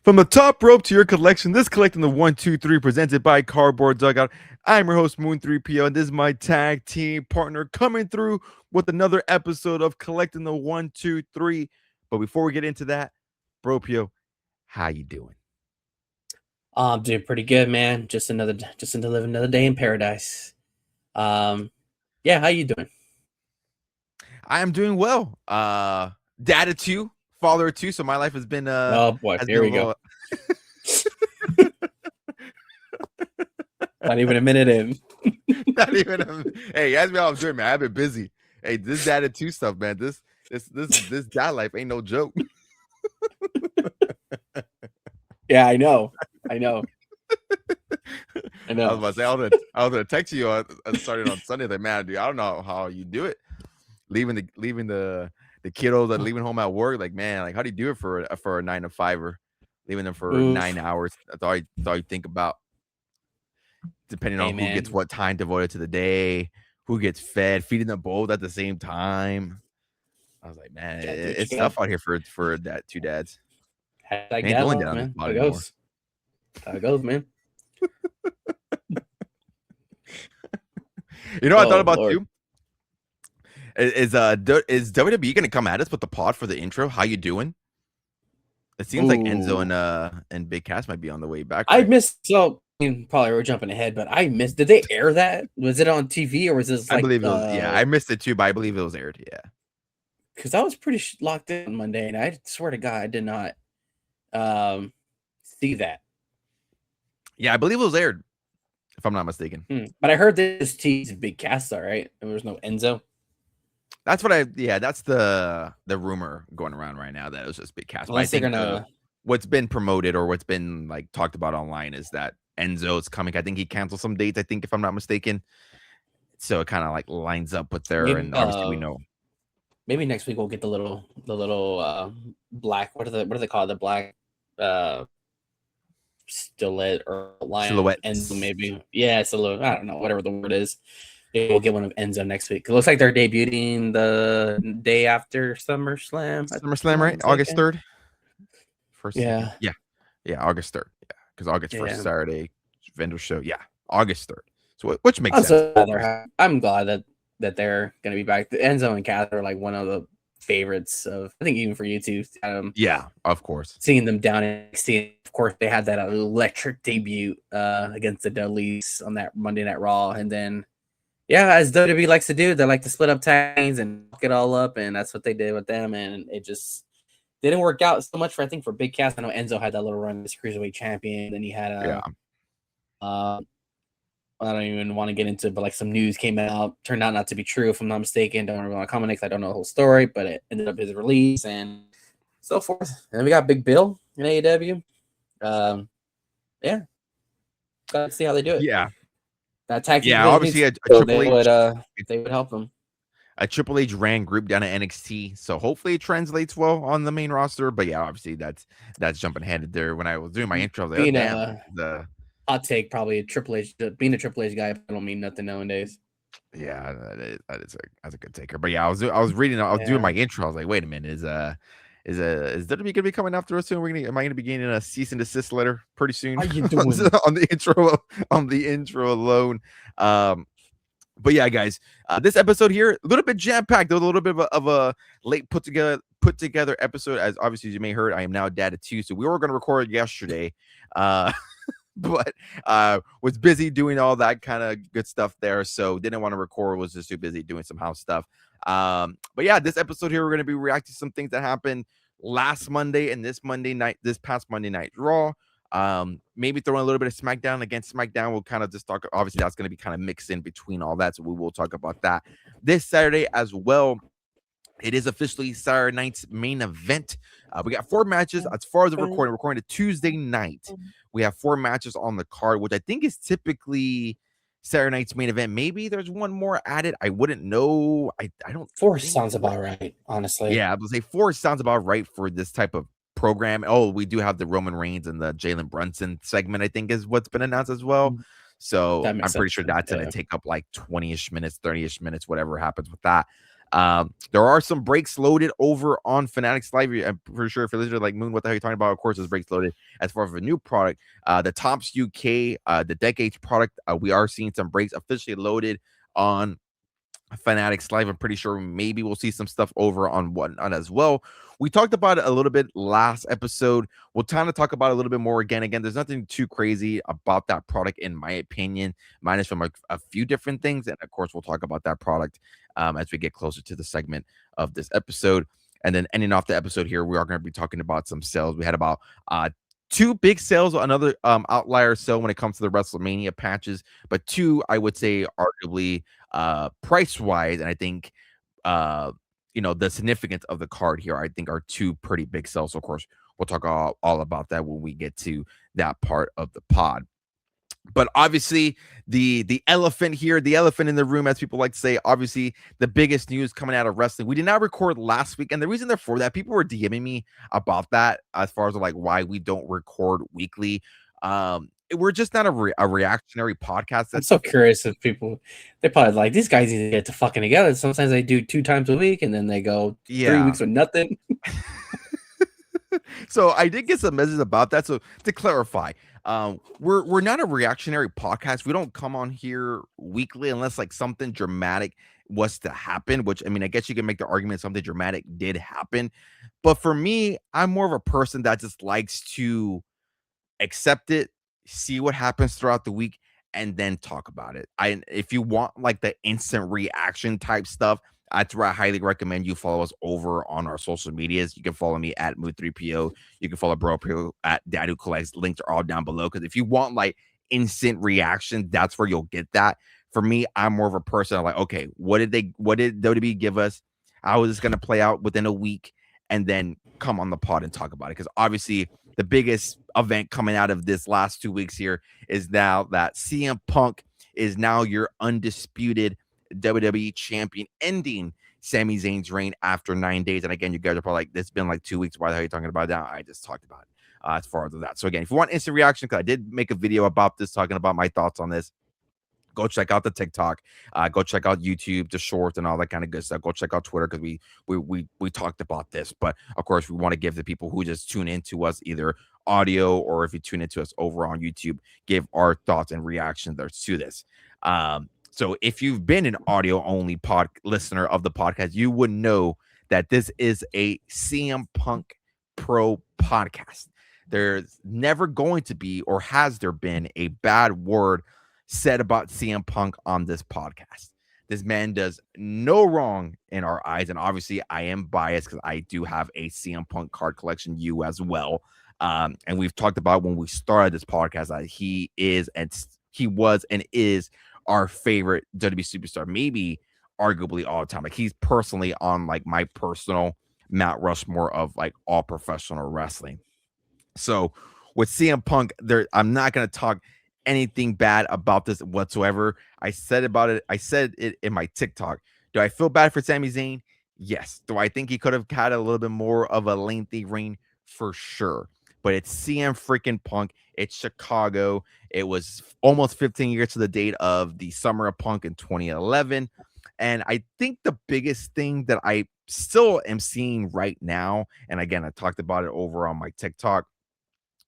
From the top rope to your collection, this collecting the 1, 2, 3 presented by Cardboard Dugout. I'm your host, Moon 3PO, and this is my tag team partner coming through with another episode of Collecting the 1, 2, 3. But before we get into that, Bro Pio, how you doing? I'm doing pretty good, man. Just to live another day in paradise. Yeah, how you doing? I am doing well. Dad of two, father of two, so my life has been Oh boy, here we go. Not even a minute in. Not even hey, ask me how I'm doing, man. I've been busy. Hey, this dad of two stuff, man. This dad life ain't no joke. Yeah, I know. I know. I was about to say, I was gonna text you starting on Sunday. Like, man, dude, I don't know how you do it. Leaving the kiddos and leaving home at work. Like, man, like how do you do it for a 9 to 5 or leaving them for 9 hours? That's all you think about. Depending on who gets what time devoted to the day, who gets fed, feeding them both at the same time. I was like, man, it's tough out here for that two dads. Ain't the only dad on this body anymore. How it goes, man. You know what I thought about too? Is WWE gonna come at us with the pod for the intro? How you doing? It seems like Enzo and Big Cass might be on the way back. Right? I missed probably we're jumping ahead, but I missed. Did they air that? Was it on TV or was this? I believe it was. Yeah, I missed it too, but I believe it was aired. Yeah, because I was pretty locked in on Monday, and I swear to God, I did not see that. Yeah, I believe it was aired, if I'm not mistaken. But I heard this tease Big Cass, all right. There was no Enzo. That's what that's the rumor going around right now that it was just Big Cass. But I think what's been promoted or what's been like talked about online is that Enzo's coming. I think he canceled some dates, I think, if I'm not mistaken. So it kind of like lines up with there, and obviously we know. Maybe next week we'll get the little black, what do they call it? The black silhouette or line silhouette. Enzo, maybe. Yeah, silhouette. I don't know, whatever the word is. Maybe we'll get one of Enzo next week. It looks like they're debuting the day after SummerSlam. SummerSlam, right? August 3rd. First, yeah, August 3rd. Yeah, because August 1st, Saturday, vendor show. Yeah, August 3rd. So which makes sense. I'm glad that they're going to be back. Enzo and Cass are like one of the favorites of, I think, even for you too. Yeah, of course. Seeing them down in NXT. Of course, they had that electric debut against the Dudleys on that Monday Night Raw, and then. Yeah, as WWE likes to do, they like to split up tags and fuck it all up, and that's what they did with them, and it just didn't work out so much for Big Cass. I know Enzo had that little run as Cruiserweight Champion, then he had I don't even want to get into, but like some news came out, turned out not to be true, if I'm not mistaken. Don't really want to comment because I don't know the whole story, but it ended up his release and so forth. And then we got Big Bill in AEW. Yeah, gotta see how they do it. Yeah. That tag team obviously a Triple H they would help them. A Triple H ran group down at NXT, so hopefully it translates well on the main roster. But yeah, obviously that's jumping ahead there. When I was doing my intro, I was like, the hot take, probably Triple H being a Triple H guy, I don't mean nothing nowadays. Yeah, that's a good taker. But yeah, I was doing my intro. I was like, wait a minute, is WWE gonna be coming after us soon? Am I gonna be getting a cease and desist letter pretty soon? How you doing? on the intro alone? But yeah, guys, this episode here a little bit jam packed, a little bit of a late put together episode. As obviously as you may heard, I am now dad of two, so we were gonna record yesterday, but was busy doing all that kind of good stuff there, so didn't want to record. Was just too busy doing some house stuff. But yeah, this episode here, we're going to be reacting to some things that happened last Monday and this past Monday Night Raw. Maybe throwing a little bit of SmackDown against SmackDown. We'll kind of just talk. Obviously, that's going to be kind of mixed in between all that. So we will talk about that this Saturday as well. It is officially Saturday night's main event. We got 4 matches as far as the recording a Tuesday night. We have 4 matches on the card, which I think is typically Saturday night's main event. Maybe there's one more added. I wouldn't know. I don't. 4 sounds about right, honestly. Yeah, I would say 4 sounds about right for this type of program. Oh, we do have the Roman Reigns and the Jalen Brunson segment, I think, is what's been announced as well. So I'm pretty sure that's going to take up like 20-ish minutes, 30-ish minutes, whatever happens with that. There are some breaks loaded over on Fanatics Live. I'm pretty sure if you're listening like Moon, what the hell are you talking about? Of course, there's breaks loaded as far as a new product. The Tops UK, the Decades product, we are seeing some breaks officially loaded on Fanatics Live. I'm pretty sure maybe we'll see some stuff over on Whatnot as well. We talked about it a little bit last episode. We'll kind of talk about it a little bit more again. There's nothing too crazy about that product, in my opinion, minus from a few different things. And of course, we'll talk about that product as we get closer to the segment of this episode. And then ending off the episode here, we are going to be talking about some sales. We had about two big sales, another outlier sale when it comes to the WrestleMania patches, but two, I would say, arguably price wise, and I think the significance of the card here, I think, are two pretty big sales. So of course, we'll talk all about that when we get to that part of the pod. But obviously, the elephant here, the elephant in the room, as people like to say, obviously the biggest news coming out of wrestling. We did not record last week, and the reason for that, people were DMing me about that as far as like why we don't record weekly. We're just not a reactionary podcast. I'm so curious if people, they're probably like, these guys need to get to fucking together. Sometimes they do 2 times a week, and then they go 3 weeks with nothing. So I did get some messages about that. So to clarify, we're not a reactionary podcast. We don't come on here weekly unless like something dramatic was to happen, which, I mean, I guess you can make the argument something dramatic did happen. But for me, I'm more of a person that just likes to accept it, see what happens throughout the week, and then talk about it. If you want like the instant reaction type stuff, that's where I highly recommend you follow us over on our social medias. You can follow me at Mood3PO. You can follow Bro at Dad Who Collects. Links are all down below. Because if you want like instant reaction, that's where you'll get that. For me, I'm more of a person. I'm like, okay, what did WWE give us? How is this going to play out within a week? And then come on the pod and talk about it. Because obviously, the biggest event coming out of this last 2 weeks here is now that CM Punk is now your undisputed WWE Champion, ending Sami Zayn's reign after 9 days. And again, you guys are probably like, it's been like 2 weeks. Why the hell are you talking about that? I just talked about it as far as that. So again, if you want instant reaction, because I did make a video about this, talking about my thoughts on this, go check out the TikTok, go check out YouTube, the shorts and all that kind of good stuff. Go check out Twitter, because we talked about this. But of course, we want to give the people who just tune into us either audio, or if you tune into us over on YouTube, give our thoughts and reactions there to this. So if you've been an audio only listener of the podcast, you would know that this is a CM Punk Pro podcast. There's never going to be, or has there been, a bad word said about CM Punk on this podcast. This man does no wrong in our eyes. And obviously I am biased because I do have a CM Punk card collection, you as well. And we've talked about when we started this podcast that he was and is our favorite WWE superstar, maybe arguably all time. Like, he's personally on like my personal Mount Rushmore of like all professional wrestling. So with CM Punk, I'm not going to talk anything bad about this whatsoever. I said it in my TikTok. Do I feel bad for Sami Zayn? Yes. Do I think he could have had a little bit more of a lengthy reign? For sure. But it's CM freaking Punk. It's Chicago. It was almost 15 years to the date of the Summer of Punk in 2011. And I think the biggest thing that I still am seeing right now, and again, I talked about it over on my TikTok,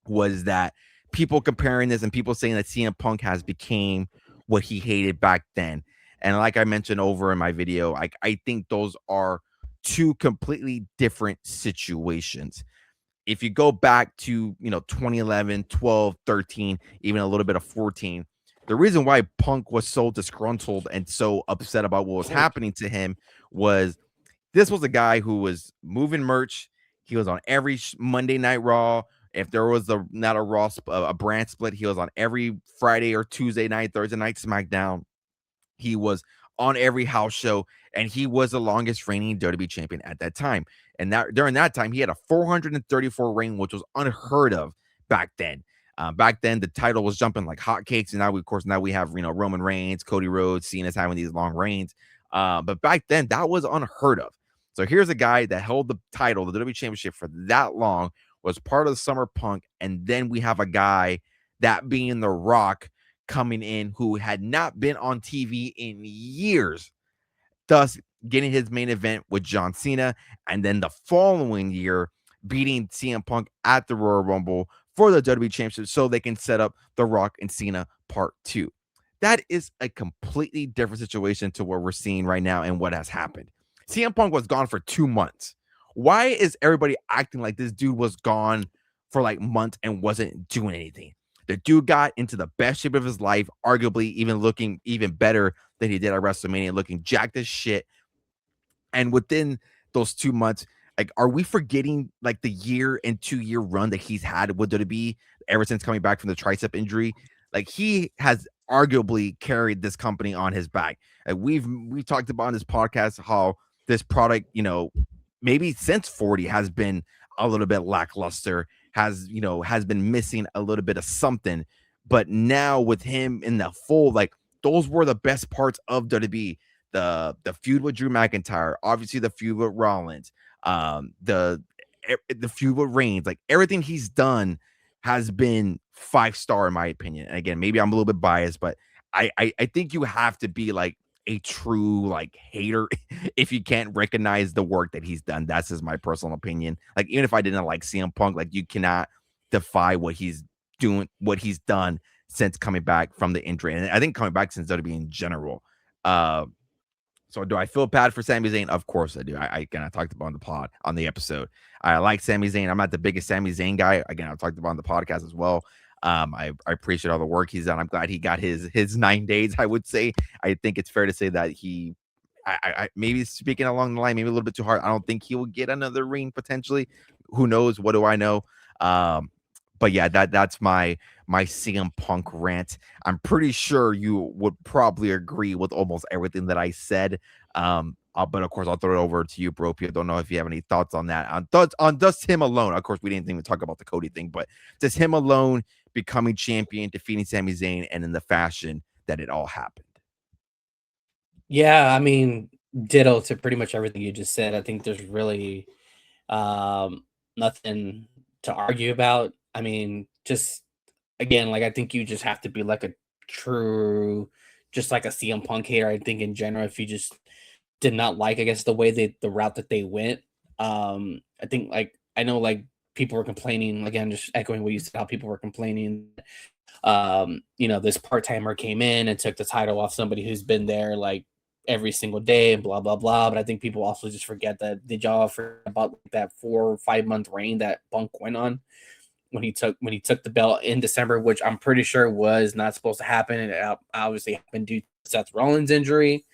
was that people comparing this and people saying that CM Punk has became what he hated back then. And like I mentioned over in my video, I think those are two completely different situations. If you go back to, 2011, 12, 13, even a little bit of 14, the reason why Punk was so disgruntled and so upset about what was happening to him was this was a guy who was moving merch. He was on every Monday Night Raw. If there was not a Raw, a brand split, he was on every Friday or Tuesday night, Thursday night SmackDown. He was on every house show, and he was the longest reigning WWE champion at that time. And that during that time, he had a 434 reign, which was unheard of back then. Back then, the title was jumping like hotcakes, and now we have Roman Reigns, Cody Rhodes, Cena's having these long reigns. But back then, that was unheard of. So here's a guy that held the title, the WWE Championship, for that long, was part of the Summer Punk, and then we have a guy, that being The Rock, coming in, who had not been on TV in years. Thus, getting his main event with John Cena, and then the following year beating CM Punk at the Royal Rumble for the WWE Championship so they can set up The Rock and Cena Part 2. That is a completely different situation to what we're seeing right now and what has happened. CM Punk was gone for 2 months. Why is everybody acting like this dude was gone for like months and wasn't doing anything? The dude got into the best shape of his life, arguably even looking even better than he did at WrestleMania, looking jacked as shit. And within those 2 months, like, are we forgetting like the year and 2-year run that he's had with WWE ever since coming back from the tricep injury? Like, he has arguably carried this company on his back. And we've talked about on this podcast how this product, maybe since 40 has been a little bit lackluster, has been missing a little bit of something. But now with him in the full, like, those were the best parts of WWE. The feud with Drew McIntyre, obviously the feud with Rollins, the feud with Reigns, like everything he's done has been 5-star in my opinion. And again, maybe I'm a little bit biased, but I think you have to be like a true like hater if you can't recognize the work that he's done. That's just my personal opinion. Like, even if I didn't like CM Punk, like, you cannot defy what he's doing, what he's done since coming back from the injury, and I think coming back since WWE in general. So do I feel bad for Sami Zayn? Of course I do. I again, I talked about on the pod, on the episode. I like Sami Zayn. I'm not the biggest Sami Zayn guy. Again, I've talked about on the podcast as well. I appreciate all the work he's done. I'm glad he got his 9 days, I would say. I think it's fair to say that I maybe speaking along the line, maybe a little bit too hard. I don't think he will get another ring potentially. Who knows? What do I know? But yeah, that's my CM Punk rant. I'm pretty sure you would probably agree with almost everything that I said. But of course, I'll throw it over to you, bro. I don't know if you have any thoughts on that. On just him alone. Of course, we didn't even talk about the Cody thing, but just him alone becoming champion, defeating Sami Zayn, and in the fashion that it all happened. Yeah, I mean, ditto to pretty much everything you just said. I think there's really nothing to argue about. I mean, just again, like, I think you just have to be like a true, just like a CM Punk hater. I think in general, if you just did not like, I guess, the way the route that they went. I think, like, I know, like, people were complaining, again, just echoing what you said, how people were complaining. This part-timer came in and took the title off somebody who's been there like every single day and blah blah blah. But I think people also just forget that, did y'all forget about that 4 or 5 month reign that Punk went on when he took the belt in December, which I'm pretty sure was not supposed to happen, and it obviously happened due to Seth Rollins' injury.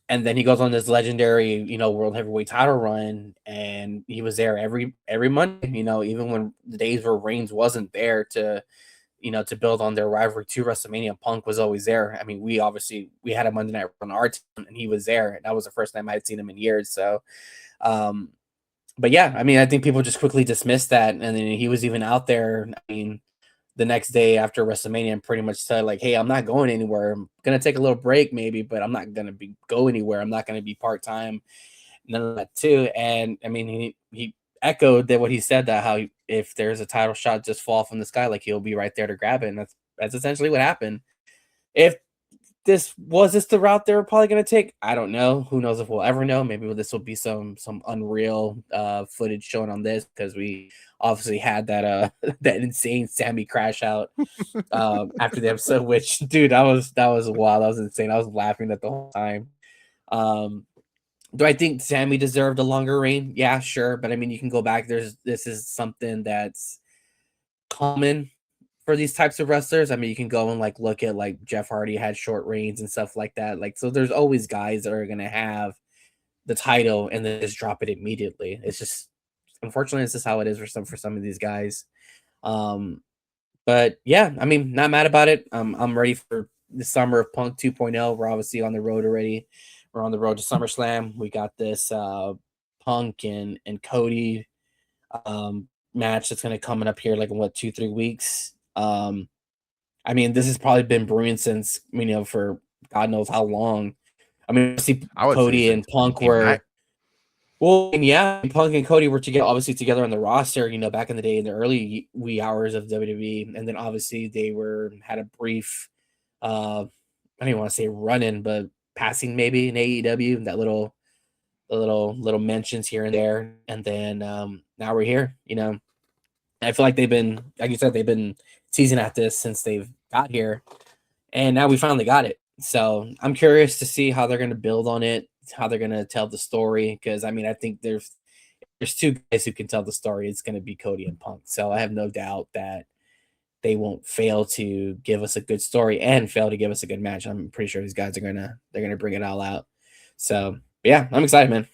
And then he goes on this legendary, world heavyweight title run, and he was there every Monday, even when the days where Reigns wasn't there to build on their rivalry to WrestleMania. Punk was always there. I mean, we had a Monday night on our team, and he was there. That was the first time I had seen him in years. So, but yeah, I mean, I think people just quickly dismissed that, and then he was even out there. I mean, the next day after WrestleMania, and pretty much said like, "Hey, I'm not going anywhere. I'm gonna take a little break, maybe, but I'm not gonna go anywhere. I'm not gonna be part-time, none of that too." And I mean, he echoed that what he said, that how if there's a title shot just fall from the sky, like, he'll be right there to grab it, and that's essentially what happened. If this the route they were probably going to take, I don't know. Who knows if we'll ever know? Maybe this will be some unreal footage shown on this, because we obviously had that that insane Sammy crash out after the episode. Which, dude, that was wild. That was insane. I was laughing at the whole time. Do I think Sammy deserved a longer reign? Yeah, sure. But I mean, you can go back. This is something that's common for these types of wrestlers. I mean, you can go and like look at like Jeff Hardy had short reigns and stuff like that. Like, so there's always guys that are gonna have the title and then just drop it immediately. It's just, unfortunately, it's just how it is for some of these guys. But yeah, I mean, not mad about it. I'm ready for the summer of Punk 2.0. We're obviously on the road already. We're on the road to SummerSlam. We got this Punk and Cody match that's gonna coming up here like in 2-3 weeks. I mean, this has probably been brewing since, for God knows how long. I mean, see, Cody and Punk were, well, yeah, Punk and Cody were together, obviously together on the roster, back in the day, in the early wee hours of WWE, and then obviously they had a brief, I don't even want to say run-in, but passing maybe in AEW, that little mentions here and there, and then now we're here. I feel like they've been, like you said, they've been teasing at this since they've got here, and now we finally got it. So I'm curious to see how they're going to build on it, how they're going to tell the story. Because I mean, I think there's two guys who can tell the story. It's going to be Cody and Punk. So I have no doubt that they won't fail to give us a good story and fail to give us a good match. I'm pretty sure these guys are gonna bring it all out. So yeah, I'm excited, man.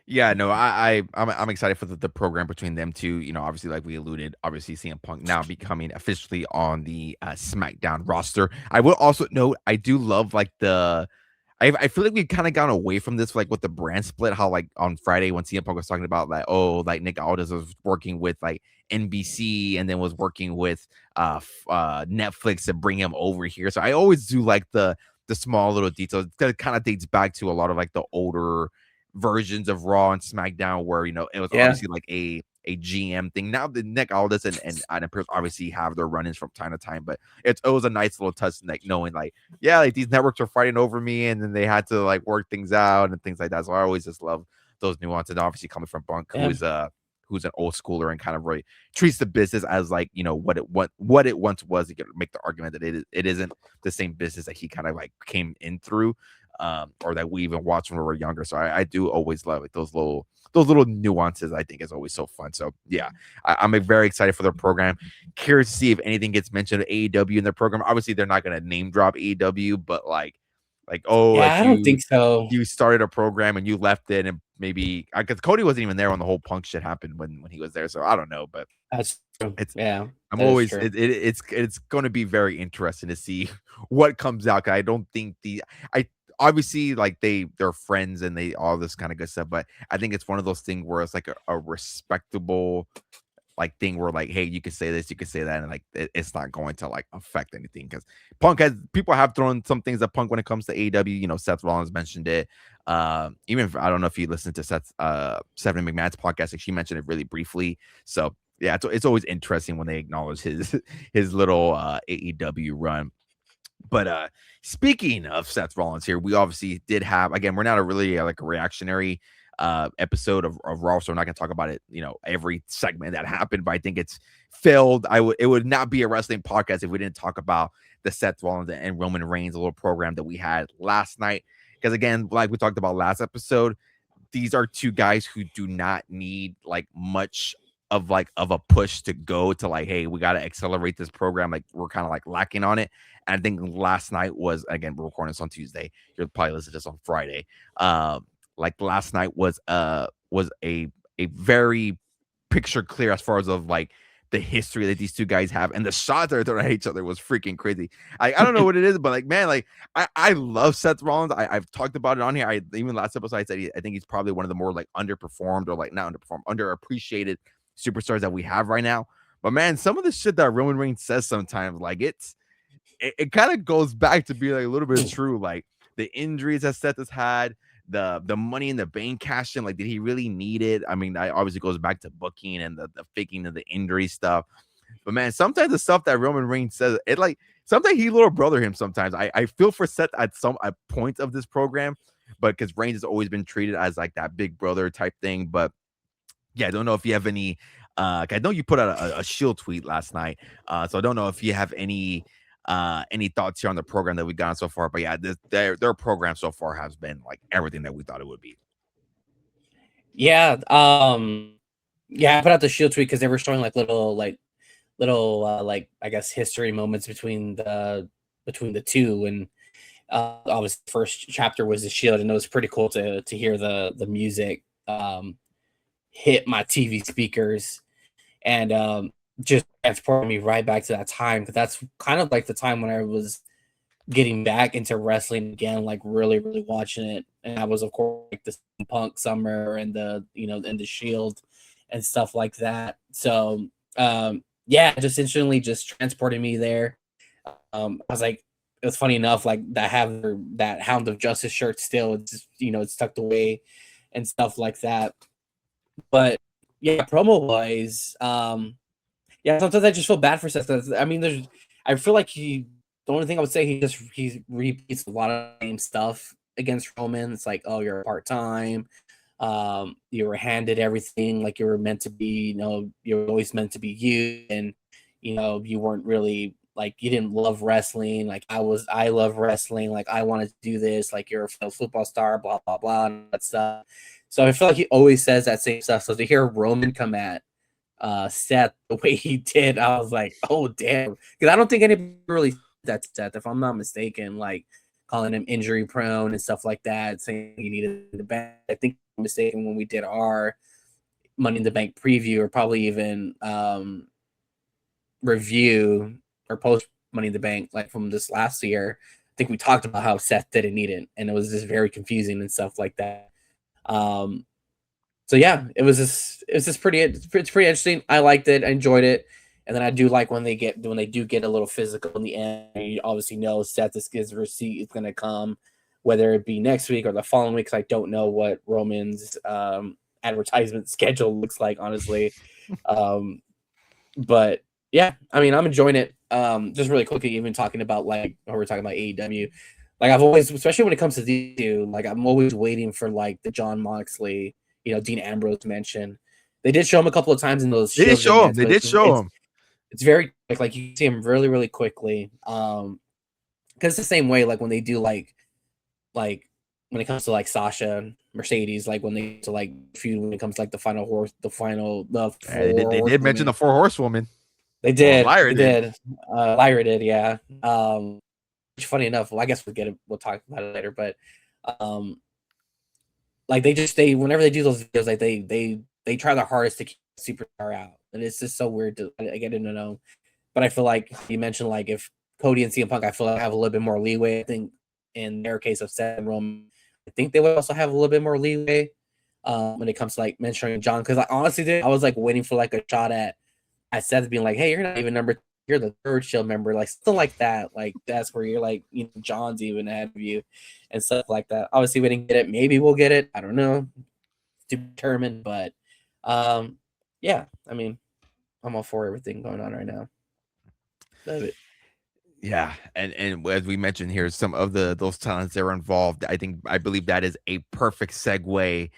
Yeah, no, I'm excited for the program between them two. Obviously, like we alluded, obviously CM Punk now becoming officially on the SmackDown roster. I will also note I do love like I feel like we've kind of gone away from this, like with the brand split. How like on Friday when CM Punk was talking about like, oh, like Nick Aldis was working with like NBC and then was working with Netflix to bring him over here. So I always do like the small little details that kind of dates back to a lot of like the older versions of Raw and SmackDown where it was Yeah, obviously like a GM thing. Now the Nick Aldis and Adam Pearce obviously have their run-ins from time to time, but it was a nice little touch, like knowing like, yeah, like these networks are fighting over me, and then they had to like work things out and things like that. So I always just love those nuances. And obviously coming from Punk, yeah, who's an old schooler and kind of really treats the business as like what it once was. You can make the argument that it isn't the same business that he kind of like came in through, or that we even watched when we were younger. So I do always love like those little nuances. I think is always so fun. So yeah, I'm very excited for their program. Curious to see if anything gets mentioned of AEW in their program. Obviously, they're not going to name drop AEW, but oh, yeah. like I don't think so. you started a program and you left it, and maybe because Cody wasn't even there when the whole Punk shit happened when he was there. So I don't know, but That's true. it's Yeah, I'm that is always true. it's going to be very interesting to see what comes out. 'Cause I don't think I obviously like they're friends and they all this kind of good stuff, but I think it's one of those things where it's like a respectable like thing where like, hey, you can say this, you can say that, and like it's not going to like affect anything because people have thrown some things at Punk when it comes to AEW. Seth Rollins mentioned it. Even if I don't know if you listened to Stephanie McMahon's podcast, like she mentioned it really briefly. So yeah, it's always interesting when they acknowledge his his little AEW run. But speaking of Seth Rollins here, we obviously did have, again, we're not a really like a reactionary episode of Raw, so we're not gonna talk about it, every segment that happened, but I think it's failed. It would not be a wrestling podcast if we didn't talk about the Seth Rollins and Roman Reigns little program that we had last night. Because again, like we talked about last episode, these are two guys who do not need like much of a push to go to like, hey, we got to accelerate this program. Like we're kind of like lacking on it. And I think last night was, again, we're recording this on Tuesday. You'll probably listen to this on Friday. Like last night was a very picture clear as far as of like the history that these two guys have, and the shots that are thrown at each other was freaking crazy. I don't know what it is, but like, man, like I love Seth Rollins. I've talked about it on here. Even last episode I said I think he's probably one of the more like underperformed, or like not underperformed, underappreciated superstars that we have right now. But man, some of the shit that Roman Reigns says sometimes, like it kind of goes back to be like a little bit true. Like the injuries that Seth has had, the money in the bank cash in, like, did he really need it? I mean, that obviously goes back to booking and the faking of the injury stuff. But man, sometimes the stuff that Roman Reigns says, it like sometimes he little brother him sometimes. I feel for Seth at points of this program, but because Reigns has always been treated as like that big brother type thing. But yeah, I don't know if you have any. I know you put out a Shield tweet last night, so I don't know if you have any thoughts here on the program that we got so far. But yeah, their program so far has been like everything that we thought it would be. Yeah, yeah. I put out the Shield tweet because they were showing like little like I guess history moments between the two, and obviously the first chapter was the Shield, and it was pretty cool to hear the music hit my TV speakers, and just transported me right back to that time, because that's kind of like the time when I was getting back into wrestling again, like really, really watching it. And I was, of course, like the Punk summer and and the Shield and stuff like that. So, yeah, just instantly just transported me there. I was like, it was funny enough, like that have that Hound of Justice shirt still, it's it's tucked away and stuff like that. But yeah, promo wise, yeah, sometimes I just feel bad for Seth. I mean, I feel like he The only thing I would say, he repeats a lot of the same stuff against Roman. It's like, oh, you're part time. You were handed everything like you were meant to be. You know, you're always meant to be you, and you know, you weren't really like you didn't love wrestling. Like I love wrestling. Like I wanted to do this. Like you're a football star. Blah blah blah, and that stuff. So I feel like he always says that same stuff. So to hear Roman come at Seth the way he did, I was like, oh damn, because I don't think anybody really said that to Seth, if I'm not mistaken, like calling him injury prone and stuff like that, saying he needed the bank. I think I'm mistaken when we did our Money in the Bank preview, or probably even review or post Money in the Bank, like from this last year. I think we talked about how Seth didn't need it, and it was just very confusing and stuff like that. So yeah, it's pretty interesting. I liked it, I enjoyed it, and then I do like when they do get a little physical in the end. You obviously know Seth is receipt is going to come, whether it be next week or the following week. Because I don't know what Roman's advertisement schedule looks like, honestly. But yeah, I mean, I'm enjoying it. Just really quickly, even talking about like when we're talking about AEW, like I've always, especially when it comes to these two, like I'm always waiting for like the John Moxley, you know, Dean Ambrose mention. They did show him a couple of times in those. They did show him. They did show him. It's very like you see him really, really quickly. Because it's the same way, like when they do like when it comes to like Sasha and Mercedes, like when they to like feud when it comes to like they did mention the 4 horsewoman. They did. Lyra did. Lyra did, yeah. Which funny enough, well, I guess we'll talk about it later, but like they whenever they do those videos, like they try their hardest to keep superstar out, and it's just so weird to I get to know. But I feel like you mentioned, like if Cody and CM Punk, I feel like have a little bit more leeway. I think in their case of Seth and Roman, I think they would also have a little bit more leeway when it comes to like mentioning John. Because I honestly I was like waiting for like a shot at Seth being like, hey, you're not even you're the third Shield member, like something like that. Like that's where you're like, you know, John's even ahead of you and stuff like that. Obviously, we didn't get it. Maybe we'll get it. I don't know, to determine. But yeah, I mean, I'm all for everything going on right now. Love it. Yeah, and as we mentioned here, some of those talents that are involved, I believe that is a perfect segue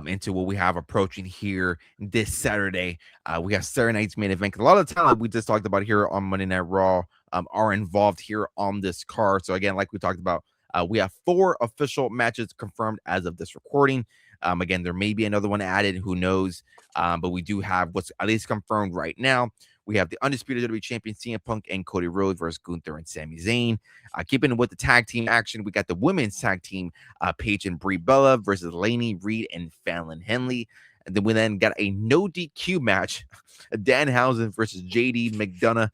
into what we have approaching here this Saturday. We have Saturday night's main event. A lot of the talent we just talked about here on Monday Night Raw are involved here on this card. So again, like we talked about, we have 4 official matches confirmed as of this recording. Again, there may be another one added, who knows? But we do have what's at least confirmed right now. We have the undisputed WWE Champion CM Punk and Cody Rhodes versus Gunther and Sami Zayn. Keeping with the tag team action, we got the women's tag team, Paige and Brie Bella versus Lainey Reed and Fallon Henley. And then we got a no DQ match, Danhausen versus JD McDonough.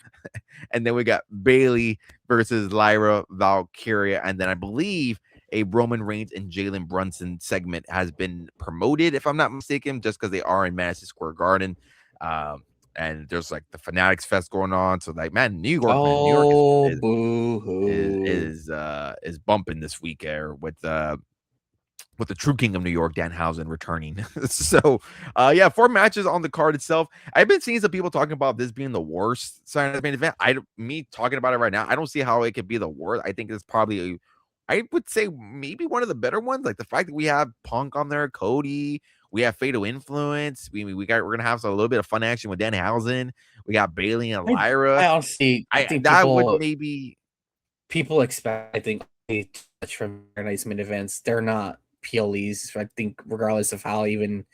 And then we got Bailey versus Lyra Valkyria. And then I believe a Roman Reigns and Jalen Brunson segment has been promoted, if I'm not mistaken, just because they are in Madison Square Garden. And there's like the Fanatics Fest going on, so like, man, New York is bumping this week with the True King of New York, Danhausen, returning. So, yeah, 4 matches on the card itself. I've been seeing some people talking about this being the worst Saturday main event. Me talking about it right now, I don't see how it could be the worst. I think it's probably, I would say maybe one of the better ones. Like the fact that we have Punk on there, Cody. We have Fatal Influence. We're gonna have a little bit of fun action with Danhausen. We got Bailey and Lyra. I honestly, I think that would maybe people expect. I think too much from their nice main events. They're not PLEs. I think regardless of how even,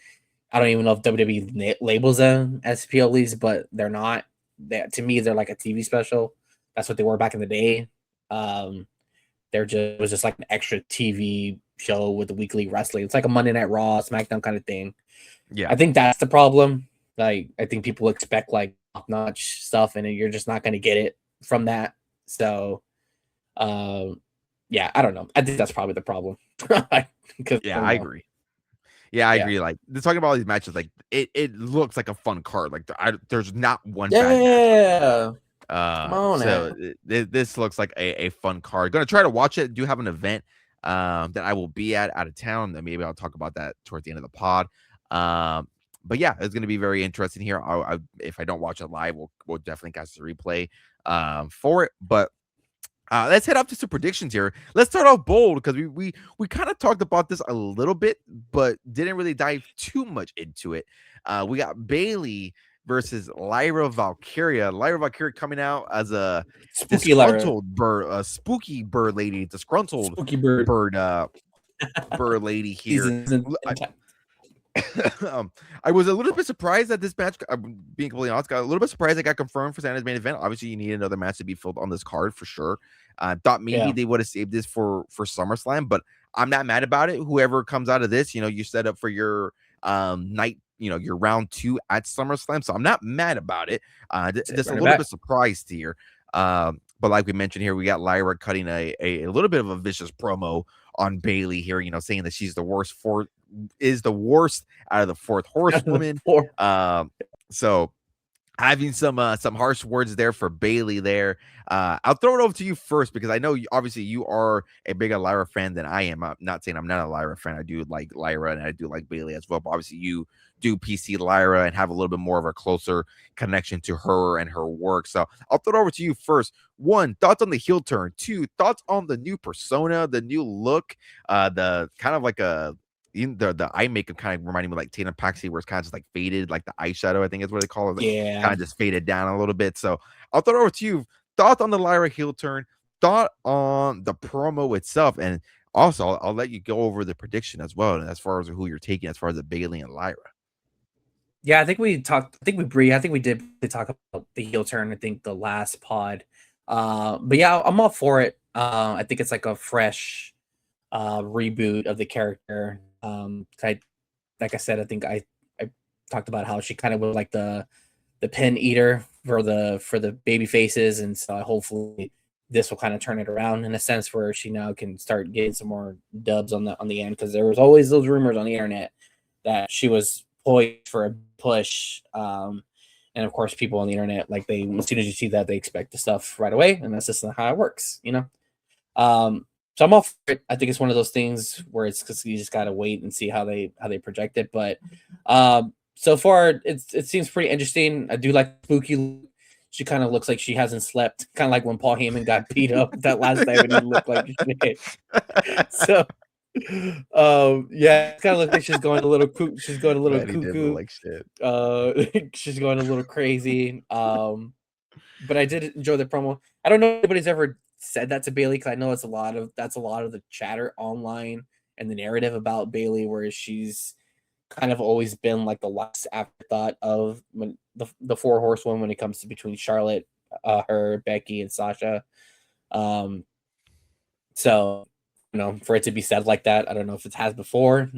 I don't even know if WWE labels them as PLEs, but they're not. To me, they're like a TV special. That's what they were back in the day. It was just like an extra TV show with the weekly wrestling. It's like a Monday Night Raw, SmackDown kind of thing. Yeah, I think that's the problem. Like, I think people expect like top-notch stuff, and you're just not going to get it from that. So, yeah, I don't know. I think that's probably the problem. Yeah, I agree. Yeah, I agree. Like, they're talking about all these matches, like it looks like a fun card. Like, there's not one bad match. This looks like a fun card. Gonna try to watch it. Do have an event that I will be out of town. And maybe I'll talk about that towards the end of the pod. But yeah, it's gonna be very interesting here. If I don't watch it live, we'll definitely catch the replay for it. But Let's head off to some predictions here. Let's start off bold because we kind of talked about this a little bit, but didn't really dive too much into it. We got Bailey versus Lyra Valkyria. Lyra Valkyria coming out as a Spooky Lyra. disgruntled bird, a spooky bird lady, disgruntled Spooky bird. bird bird lady here. Seasons. I was a little bit surprised that this match, being completely honest, got a little bit surprised it got confirmed for Saturday's main event. Obviously, you need another match to be filled on this card for sure. Thought maybe Yeah. they would have saved this for SummerSlam, but I'm not mad about it. Whoever comes out of this, you set up for your night, your round 2 at SummerSlam, so I'm not mad about it. Just a little bit surprised here. But like we mentioned here, we got Lyra cutting a little bit of a vicious promo on Bailey here, saying that she's the worst out of the fourth horsewoman. So having some harsh words there for Bailey there. I'll throw it over to you first because I know obviously you are a bigger Lyra fan than I am. I'm not saying I'm not a Lyra fan. I do like Lyra and I do like Bailey as well. But obviously you do PC Lyra and have a little bit more of a closer connection to her and her work. So I'll throw it over to you first. 1, thoughts on the heel turn. 2, thoughts on the new persona, the new look, the kind of like the eye makeup kind of reminding me like Tatum Paxi, where it's kind of just like faded, like the eyeshadow, I think is what they call it. Like, kind of just faded down a little bit. So I'll throw it over to you. Thoughts on the Lyra heel turn, thought on the promo itself, and also I'll let you go over the prediction as well, and as far as who you're taking as far as the Bailey and Lyra. Yeah, I think we did talk about the heel turn, I think the last pod. But yeah, I'm all for it. I think it's like a fresh reboot of the character. Like I said, I think I talked about how she kind of was like the pin eater for the baby faces, and so hopefully this will kind of turn it around in a sense where she now can start getting some more dubs on the end, because there was always those rumors on the internet that she was poised for a push. And of course, people on the internet, like, they, as soon as you see that, they expect the stuff right away, and that's just not how it works, So I'm all for it. I think it's one of those things where it's because you just gotta wait and see how they project it. But so far it seems pretty interesting. I do like spooky. She kind of looks like she hasn't slept, kind of like when Paul Heyman got beat up that last time and he looked like shit. So yeah, it kind of looks like she's going a little cuckoo. She's going a little cuckoo. Like shit. She's going a little crazy. But I did enjoy the promo. I don't know if anybody's ever said that to Bailey, because I know that's a lot of the chatter online and the narrative about Bailey, where she's kind of always been like the last afterthought of when the four horsewomen when it comes to between Charlotte, her, Becky, and Sasha. So for it to be said like that, I don't know if it has before.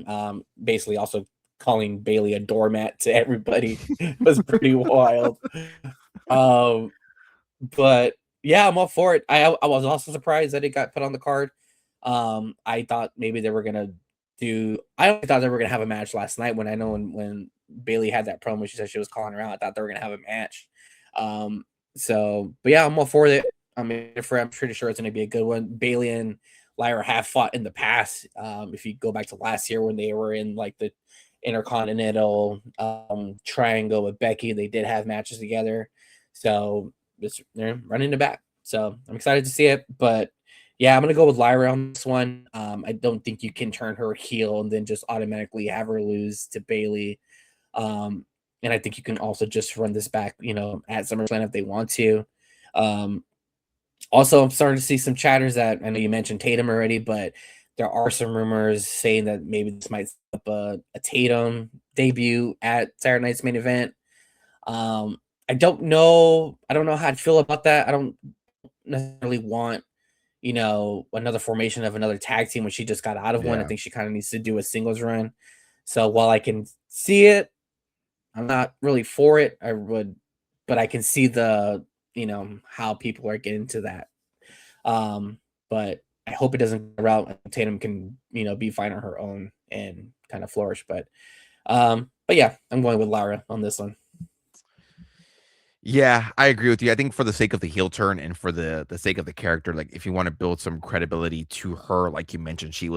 Basically also calling Bailey a doormat to everybody was pretty wild. But yeah, I'm all for it. I was also surprised that it got put on the card. I thought maybe they were gonna have a match last night. When Bailey had that promo, she said she was calling her out. I thought they were gonna have a match. But yeah, I'm all for it. I'm pretty sure it's gonna be a good one. Bailey and Lyra have fought in the past. If you go back to last year when they were in like the Intercontinental triangle with Becky, they did have matches together. So they're running it back. So I'm excited to see it. But yeah, I'm gonna go with Lyra on this one. I don't think you can turn her heel and then just automatically have her lose to Bailey. And I think you can also just run this back, at SummerSlam if they want to. Also, I'm starting to see some chatters that I know you mentioned Tatum already, but there are some rumors saying that maybe this might set up a Tatum debut at Saturday Night's Main Event. I don't know how I'd feel about that. I don't necessarily want, another formation of another tag team when she just got out of one. I think she kind of needs to do a singles run. So while I can see it, I'm not really for it. But I can see the, how people are getting to that. But I hope it doesn't go out. Tatum can, be fine on her own and kind of flourish. But yeah, I'm going with Lyra on this one. Yeah, I agree with you. I think for the sake of the heel turn and for the sake of the character, like if you want to build some credibility to her, like you mentioned, she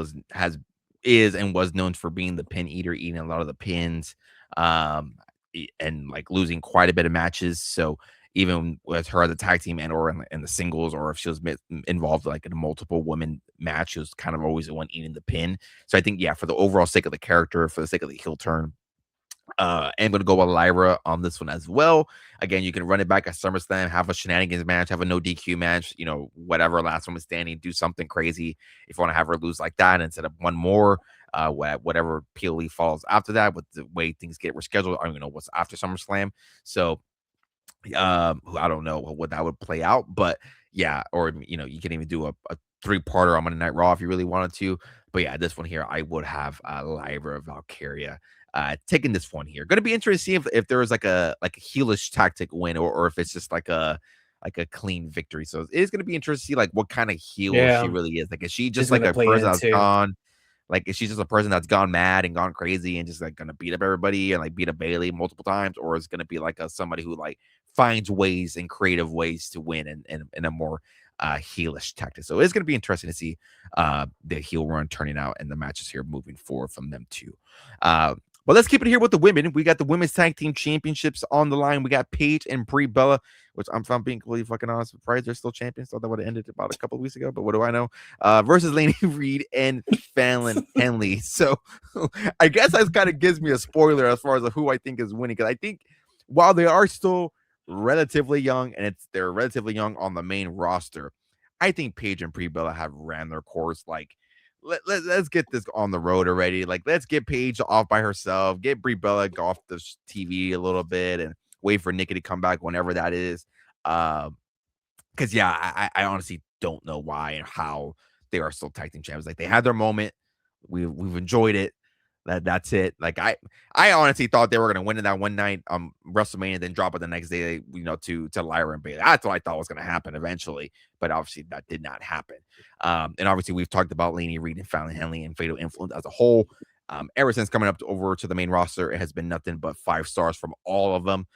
is and was known for being the pin eater, eating a lot of the pins, and like losing quite a bit of matches. So even with her as a tag team and or in the singles, or if she was involved like in a multiple women match, she was kind of always the one eating the pin. So I think, yeah, for the overall sake of the character, for the sake of the heel turn, I'm gonna go with Lyra on this one as well. Again, you can run it back at SummerSlam, have a shenanigans match, have a no DQ match, whatever, last woman standing, do something crazy. If you want to have her lose like that instead of one more, whatever PLE falls after that, with the way things get rescheduled, I don't even know what's after SummerSlam. So I don't know what that would play out, but yeah, or you can even do a 3-parter on Monday Night Raw if you really wanted to. But yeah, this one here, I would have Lyra Valkyria taking this one here. Going to be interesting to see if there was like a heelish tactic win, or if it's just like a clean victory. So it is going to be interesting to see like what kind of heel she really is. Like, is she just like a person that's gone? Like, is she just a person that's gone mad and gone crazy and just like gonna beat up everybody and like beat up Bailey multiple times, or is it gonna be like somebody who like finds ways and creative ways to win in a more heelish tactic? So it's gonna be interesting to see the heel run turning out and the matches here moving forward from them too. But let's keep it here with the women. We got the women's tag team championships on the line. We got Paige and Brie Bella, which I'm being completely fucking honest, surprised they're still champions. Thought that would have ended about a couple of weeks ago, but what do I know? Versus Lainey Reed and Fallon Henley. So I guess that kind of gives me a spoiler as far as who I think is winning, because I think while they are still relatively young, and they're relatively young on the main roster, I think Paige and Brie Bella have ran their course. Like, let's get this on the road already. Like, let's get Paige off by herself, get Brie Bella off the TV a little bit, and wait for Nikki to come back whenever that is. Because yeah, I honestly don't know why and how they are still tag team champions. Like, they had their moment, we've enjoyed it. That's it. Like, I honestly thought they were gonna win in that one night WrestleMania, then drop it the next day, to Lyra and Bailey. That's what I thought was gonna happen eventually, but obviously that did not happen. And obviously we've talked about Lainey Reed and Fallon Henley and Fatal Influence as a whole. Ever since coming up over to the main roster, it has been nothing but 5 stars from all of them.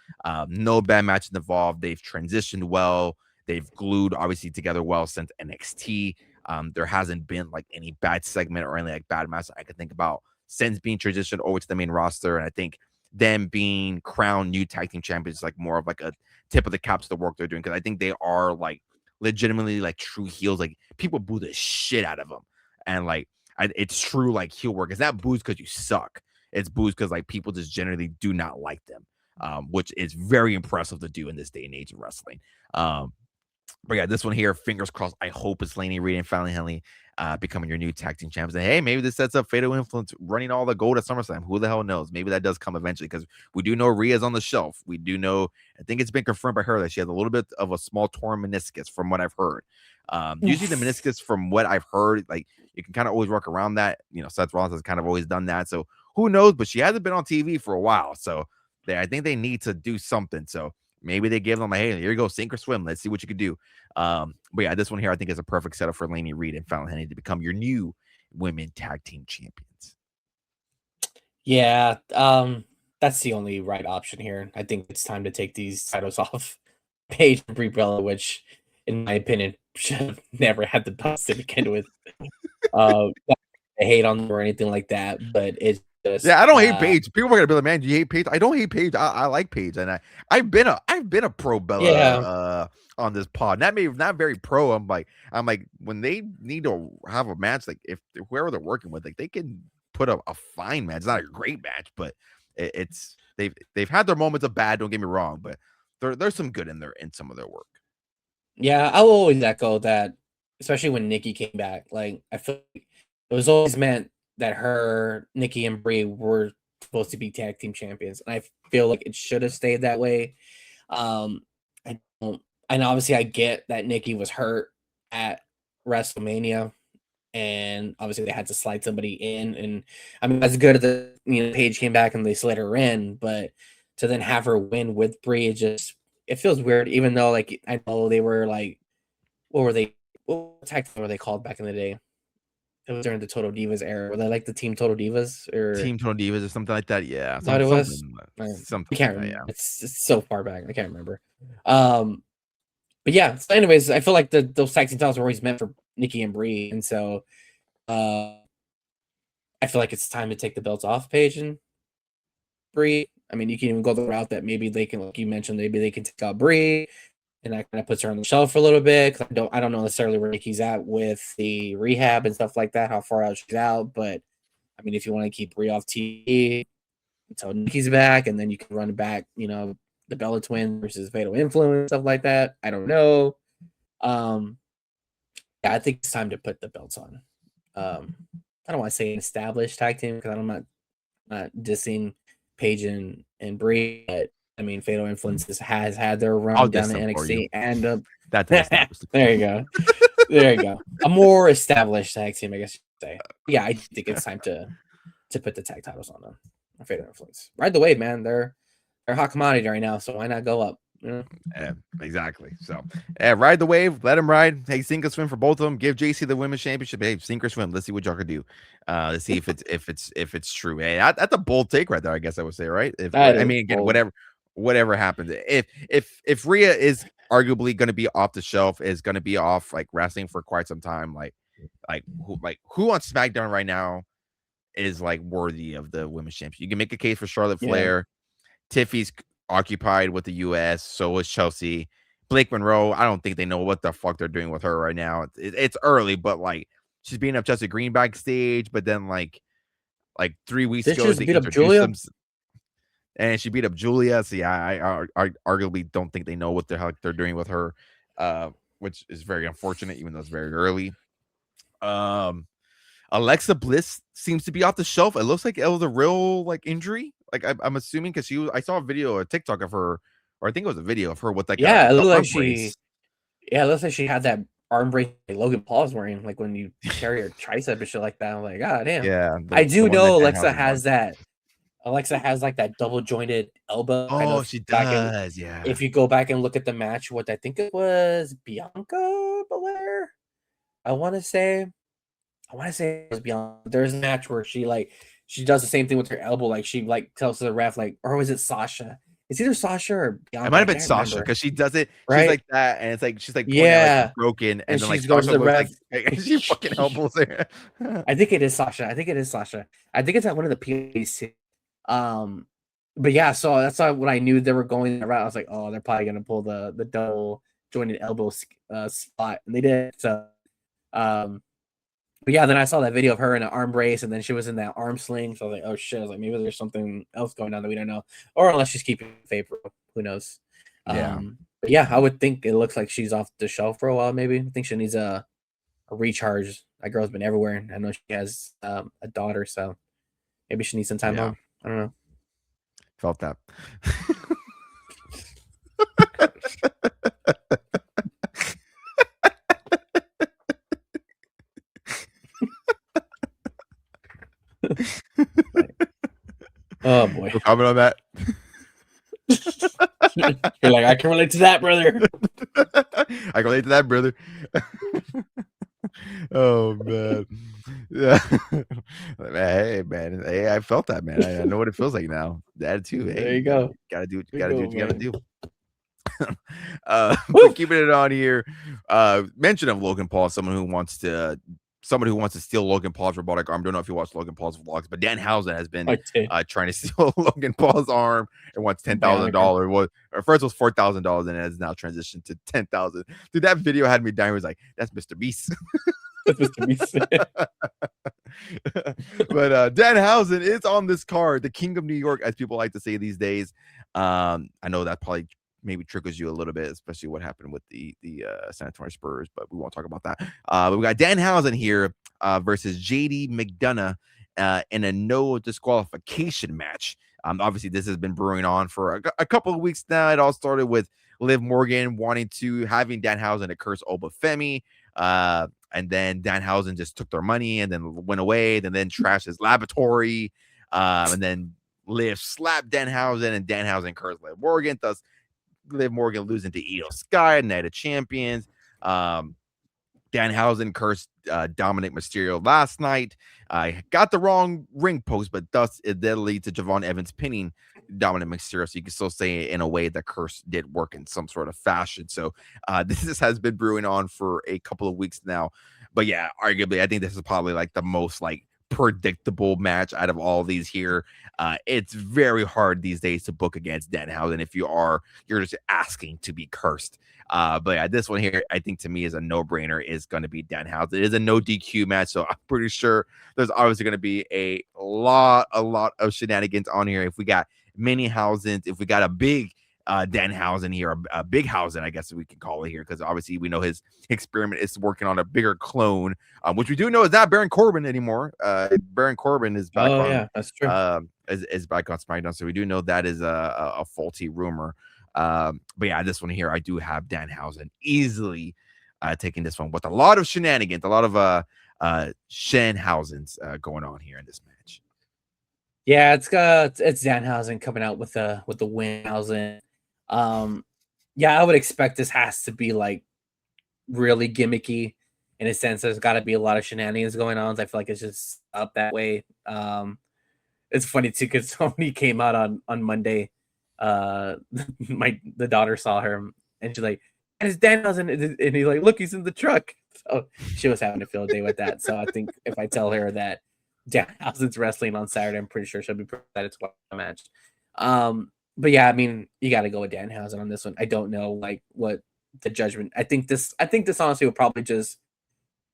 No bad matches involved. They've transitioned well. They've glued obviously together well since NXT. There hasn't been like any bad segment or any like bad match I could think about since being transitioned over to the main roster. And I think them being crowned new tag team champions is like more of like a tip of the cap to the work they're doing, because I think they are like legitimately like true heels. Like, people boo the shit out of them, and like it's true like heel work. It's not boos because you suck. It's boos because like people just generally do not like them, which is very impressive to do in this day and age of wrestling. But yeah, this one here, fingers crossed. I hope it's Lainey Reed and Fallon Henley becoming your new tag team champions. And hey, maybe this sets up Fatal Influence running all the gold at SummerSlam. Who the hell knows? Maybe that does come eventually, because we do know Rhea's on the shelf. We do know, I think it's been confirmed by her that she has a little bit of a small torn meniscus, from what I've heard. Usually the meniscus, from what I've heard, like, you can kind of always work around that. Seth Rollins has kind of always done that. So who knows? But she hasn't been on TV for a while. So I think they need to do something. So maybe they give them hey, here you go, sink or swim. Let's see what you can do. But yeah, this one here I think is a perfect setup for Lainey Reed and Fallon Henley to become your new women tag team champions. Yeah, that's the only right option here. I think it's time to take these titles off Paige and Brie Bella, which, in my opinion, should have never had the belts to begin with. I hate on them or anything like that, but it's just, yeah, I don't hate Paige. People are gonna be like, man, do you hate Paige? I don't hate Paige. I like Paige, and I've been a pro Bella on this pod. Not very pro. I'm like when they need to have a match, like if whoever they're working with, like they can put a fine match. It's not a great match, but it's they've had their moments of bad. Don't get me wrong, but there's some good in some of their work. Yeah, I will always echo that, especially when Nikki came back. Like, I feel like it was always meant that Nikki and Brie were supposed to be tag team champions. And I feel like it should have stayed that way. I don't, and obviously I get that Nikki was hurt at WrestleMania, and obviously they had to slide somebody in. And I mean, as good as Paige came back and they slid her in, but to then have her win with Brie, it feels weird, even though like I know they were like, what tag team were they called back in the day? It was during the Total Divas era. Were they like the Team Total Divas or Team Total Divas or something like that? Yeah, what it was? Something I can't like remember. that, yeah. It's so far back. I can't remember. But yeah. So, anyways, I feel like those tag team titles were always meant for Nikki and Brie, and so I feel like it's time to take the belts off Paige and Brie. I mean, you can even go the route that maybe they can, like you mentioned, maybe they can take out Brie, and that kind of puts her on the shelf for a little bit. 'Cause I don't know necessarily where Nikki's at with the rehab and stuff like that, how far out she's out. But I mean, if you want to keep Brie off TV until Nikki's back, and then you can run back, the Bella Twins versus Fatal Influence, stuff like that. I don't know. Yeah, I think it's time to put the belts on. I don't want to say an established tag team because I'm not dissing Paige and Brie, but I mean, Fatal Influences has had their I'll run down diss in them for you. NXT and That's established. there you go. There you go. A more established tag team, I guess you could say. Yeah, I think it's time to put the tag titles on them. Fatal Influence. Ride the wave, man. They're hot commodity right now, so why not go up? Yeah, exactly. So, ride the wave, let them ride. Hey, sink or swim for both of them. Give JC the women's championship. Hey, sink or swim. Let's see what y'all can do. Let's see if it's true. Hey, that's a bold take right there. I guess I would say, right? Again, whatever happens, if Rhea is arguably going to be off the shelf, is going to be off like wrestling for quite some time, who on SmackDown right now is like worthy of the women's championship? You can make a case for Charlotte Flair. Tiffy's occupied with the US, so is Chelsea. Blake Monroe, I don't think they know what the fuck they're doing with her right now. It's early, but like she's beating up Chelsea Green backstage, but then like 3 weeks ago they introduced them, and she beat up Julia. So yeah, I arguably don't think they know what the hell they're doing with her, which is very unfortunate, even though it's very early. Alexa Bliss seems to be off the shelf. It looks like it was a real like injury. Like I'm assuming because I saw a TikTok of her, or I think it was a video of her with like it looked like it looks like she had that arm brace like Logan Paul's wearing, like when you carry her tricep and shit like that. I'm like, God damn. Yeah, I do know Alexa has that. Alexa has like that double jointed elbow. Oh, she does. Yeah. If you go back and look at the match, what I think it was Bianca Belair. I want to say it was Bianca. There's a match where she does the same thing with her elbow. Like she like tells the ref or was it Sasha? It's either Sasha or Bianca. It might have been Sasha because she does it. Right? She's like that, and it's like she's like like broken, and then like goes to the ref. She fucking elbows her. I think it is Sasha. I think it's at one of the PAs too. But yeah, so that's when I knew they were going that route. I was like, oh, they're probably gonna pull the double jointed elbow spot, and they did. So, but yeah, then I saw that video of her in an arm brace, and then she was in that arm sling. So I was like, oh shit! I was like, maybe there's something else going on that we don't know, or unless she's keeping favorable, who knows? Yeah. But yeah, I would think it looks like she's off the shelf for a while. Maybe I think she needs a recharge. That girl's been everywhere. I know she has a daughter, so maybe she needs some time home. I don't know. Felt that. Oh boy. No comment on that. You're like, I can relate to that, brother. I can relate to that, brother. Oh man. Yeah. Hey man. Hey, I felt that, man. I know what it feels like now. The attitude. Hey, there you go. Gotta do what you gotta do. But keeping it on here. Mention of Logan Paul, someone who wants to steal Logan Paul's robotic arm. Don't know if you watched Logan Paul's vlogs, but Danhausen has been trying to steal Logan Paul's arm and wants $10,000. First it was $4,000 and it has now transitioned to $10,000. Dude, that video had me dying. It was like, that's Mr. Beast. That's Mr. Beast. But Danhausen is on this card, the King of New York, as people like to say these days. I know that probably maybe triggers you a little bit, especially what happened with the San Antonio Spurs, but we won't talk about that. But we got Danhausen here versus JD McDonough in a no disqualification match. Obviously, this has been brewing on for a couple of weeks now. It all started with Liv Morgan having Danhausen to curse Obafemi, and then Danhausen just took their money and then went away, and then trashed his laboratory, and then Liv slapped Danhausen, and Danhausen cursed Liv Morgan, thus Liv Morgan losing to Io Sky, Night of Champions. Danhausen cursed Dominic Mysterio last night. Got the wrong ring post, but thus it did lead to Javon Evans pinning Dominic Mysterio. So you can still say in a way the curse did work in some sort of fashion. So this has been brewing on for a couple of weeks now. But yeah, arguably, I think this is probably like the most like predictable match out of all these here. It's very hard these days to book against Danhausen. If you are, you're just asking to be cursed. But yeah, this one here, I think to me is a no-brainer. Is going to be Danhausen. It is a no DQ match, so I'm pretty sure there's obviously going to be a lot of shenanigans on here. If we got many Hausens, if we got a big Danhausen here, a big Hausen, I guess we can call it here, because obviously we know his experiment is working on a bigger clone, which we do know is not Baron Corbin anymore. Baron Corbin is back on, yeah, that's true. Is back on SmackDown, so we do know that is a faulty rumor. But yeah, this one here, I do have Danhausen easily taking this one with a lot of shenanigans, a lot of Shenhausens going on here in this match. Yeah, it's Danhausen coming out with the Winhausen. Yeah, I would expect this has to be like really gimmicky in a sense. There's got to be a lot of shenanigans going on. So I feel like it's just up that way. It's funny too because Tony came out on Monday. The daughter saw her and she's like, "And it's Danhausen," and he's like, "Look, he's in the truck." So she was having a field day with that. So I think if I tell her that Danhausen's wrestling on Saturday, I'm pretty sure she'll be excited to watch the match. But yeah, I mean, you got to go with Danhausen on this one. I don't know like what the judgment. I think this honestly will probably just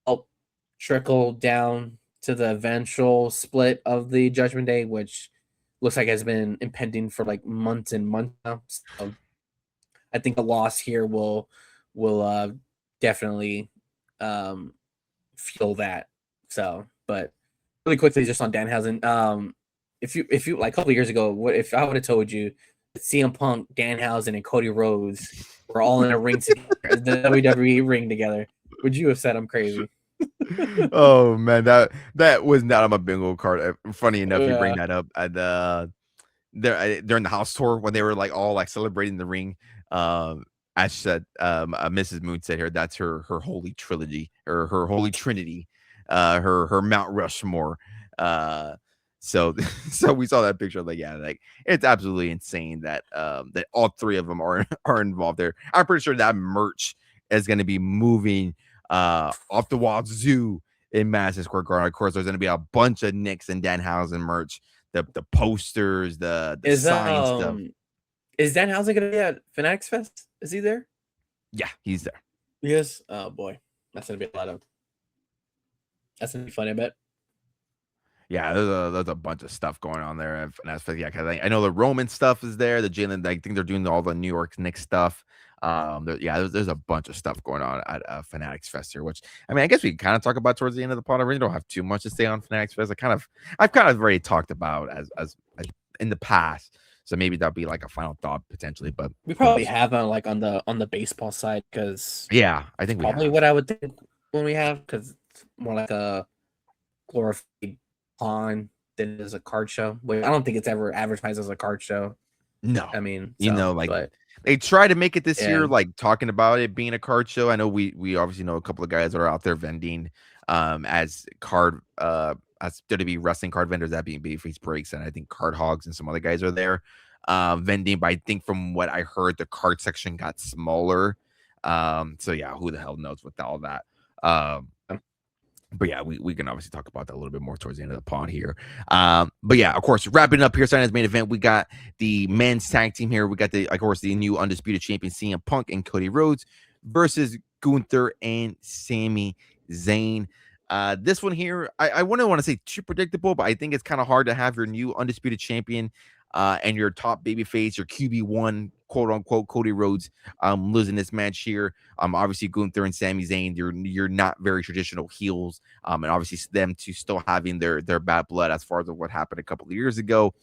help trickle down to the eventual split of the Judgment Day, which looks like has been impending for like months and months now. So I think a loss here will definitely feel that. So, but really quickly, just on Danhausen, if you like a couple of years ago, what if I would have told you that CM Punk, Danhausen, and Cody Rhodes were all in a ring together, the WWE ring together? Would you have said I'm crazy? Oh man, that was not on my bingo card. Funny enough, you bring that up at during the house tour when they were like all like celebrating the ring. Ash said, Mrs. Moon said here that's her holy trilogy or her holy trinity, her Mount Rushmore. So we saw that picture, like, yeah, like it's absolutely insane that that all three of them are involved there. I'm pretty sure that merch is going to be moving off the wazoo in Madison Square Garden. Of course, there's going to be a bunch of Knicks and Danhausen merch, the posters, the sign stuff. Is Danhausen going to be at Fanatics Fest? Is he there? Yeah, he's there. Yes. Oh boy, that's going to be a lot of. That's going to be fun, I bet. Yeah, there's a bunch of stuff going on there. And that's yeah, because I know the Roman stuff is there. The Jalen, I think they're doing all the New York Knicks stuff. There's a bunch of stuff going on at Fanatics Fest here, which I mean, I guess we can kind of talk about towards the end of the pod. I really don't have too much to say on Fanatics Fest. I've kind of already talked about as in the past. So maybe that'll be like a final thought potentially, but we probably have like on the baseball side because yeah, I think probably what I would think when we have because it's more like a glorified on than as a card show. I don't think it's ever advertised as a card show. No, I mean, they try to make it this year, like talking about it being a card show. I know we obviously know a couple of guys that are out there vending as WWE wrestling card vendors, that being Babyface Breaks, and I think Card Hogs and some other guys are there vending. But I think from what I heard, the card section got smaller. So yeah, who the hell knows with all that. But yeah, we can obviously talk about that a little bit more towards the end of the pod here. But yeah, of course, wrapping up here, Saturday's main event, we got the men's tag team here. We got of course, the new undisputed champion CM Punk and Cody Rhodes versus Gunther and Sami Zayn. This one here, I wouldn't want to say too predictable, but I think it's kind of hard to have your new undisputed champion and your top babyface, your QB1, quote unquote, Cody Rhodes, losing this match here. Obviously Gunther and Sami Zayn, you're not very traditional heels, and obviously them two still having their bad blood as far as what happened a couple of years ago.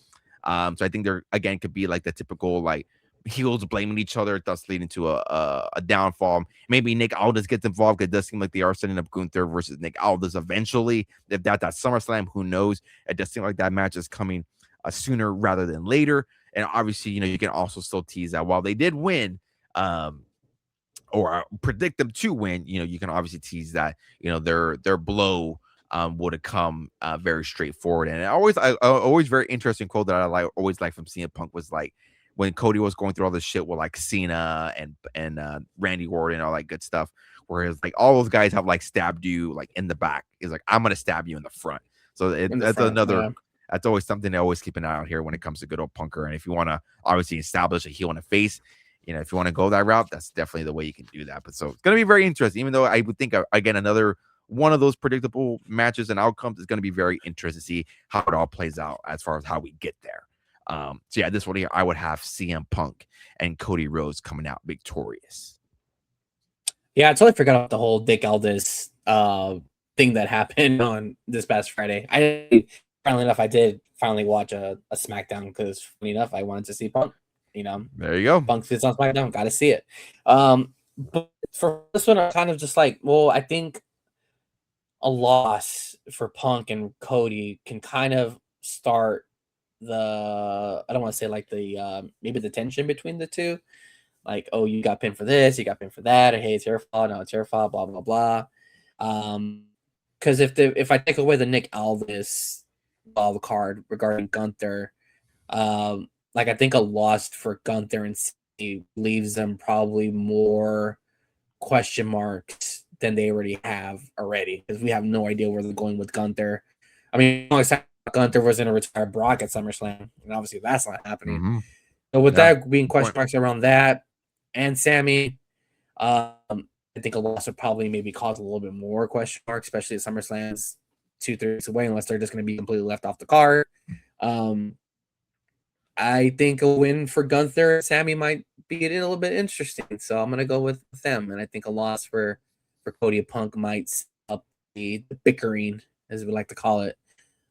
So I think there again could be like the typical like heels blaming each other, thus leading to a downfall. Maybe Nick Aldis gets involved. It does seem like they are setting up Gunther versus Nick Aldis eventually. If that's at SummerSlam, who knows? It does seem like that match is coming sooner rather than later. And obviously, you can also still tease that while they did win, or predict them to win, you can obviously tease that, their blow would have come very straightforward. And always very interesting quote that I always like from CM Punk was like, when Cody was going through all this shit with like Cena and Randy Orton and all that good stuff, whereas like all those guys have like stabbed you like in the back. He's like, I'm gonna stab you in the front. So in the that's front. another. Yeah. That's always something to always keep an eye out here when it comes to good old Punker. And if you want to obviously establish a heel and a face, if you want to go that route, that's definitely the way you can do that. But so it's going to be very interesting, even though I would think, again, another one of those predictable matches and outcomes is going to be very interesting to see how it all plays out as far as how we get there. So yeah, this one here, I would have CM Punk and Cody Rhodes coming out victorious. Yeah, I totally forgot about the whole Dick Aldis thing that happened on this past Friday. Finally enough, I did finally watch a SmackDown because, funny enough, I wanted to see Punk. There you go. Punk fits on SmackDown, got to see it. But for this one, I'm kind of just like, well, I think a loss for Punk and Cody can kind of start I don't want to say like the maybe the tension between the two. Like, oh, you got pinned for this, you got pinned for that, or hey, it's your fault, no, it's your fault, blah blah blah. Because if I take away the Nick Aldis wild card regarding Gunther, like I think a loss for Gunther and City leaves them probably more question marks than they already have because we have no idea where they're going with Gunther. I mean, Gunther was going to retire Brock at SummerSlam, and obviously that's not happening. Mm-hmm. So with that being question marks around that and Sammy, I think a loss would probably maybe cause a little bit more question marks, especially at SummerSlam's 2-3 weeks away, unless they're just going to be completely left off the card. I think a win for Gunther and Sammy might be a little bit interesting, so I'm going to go with them, and I think a loss for Cody and Punk might up the bickering, as we like to call it.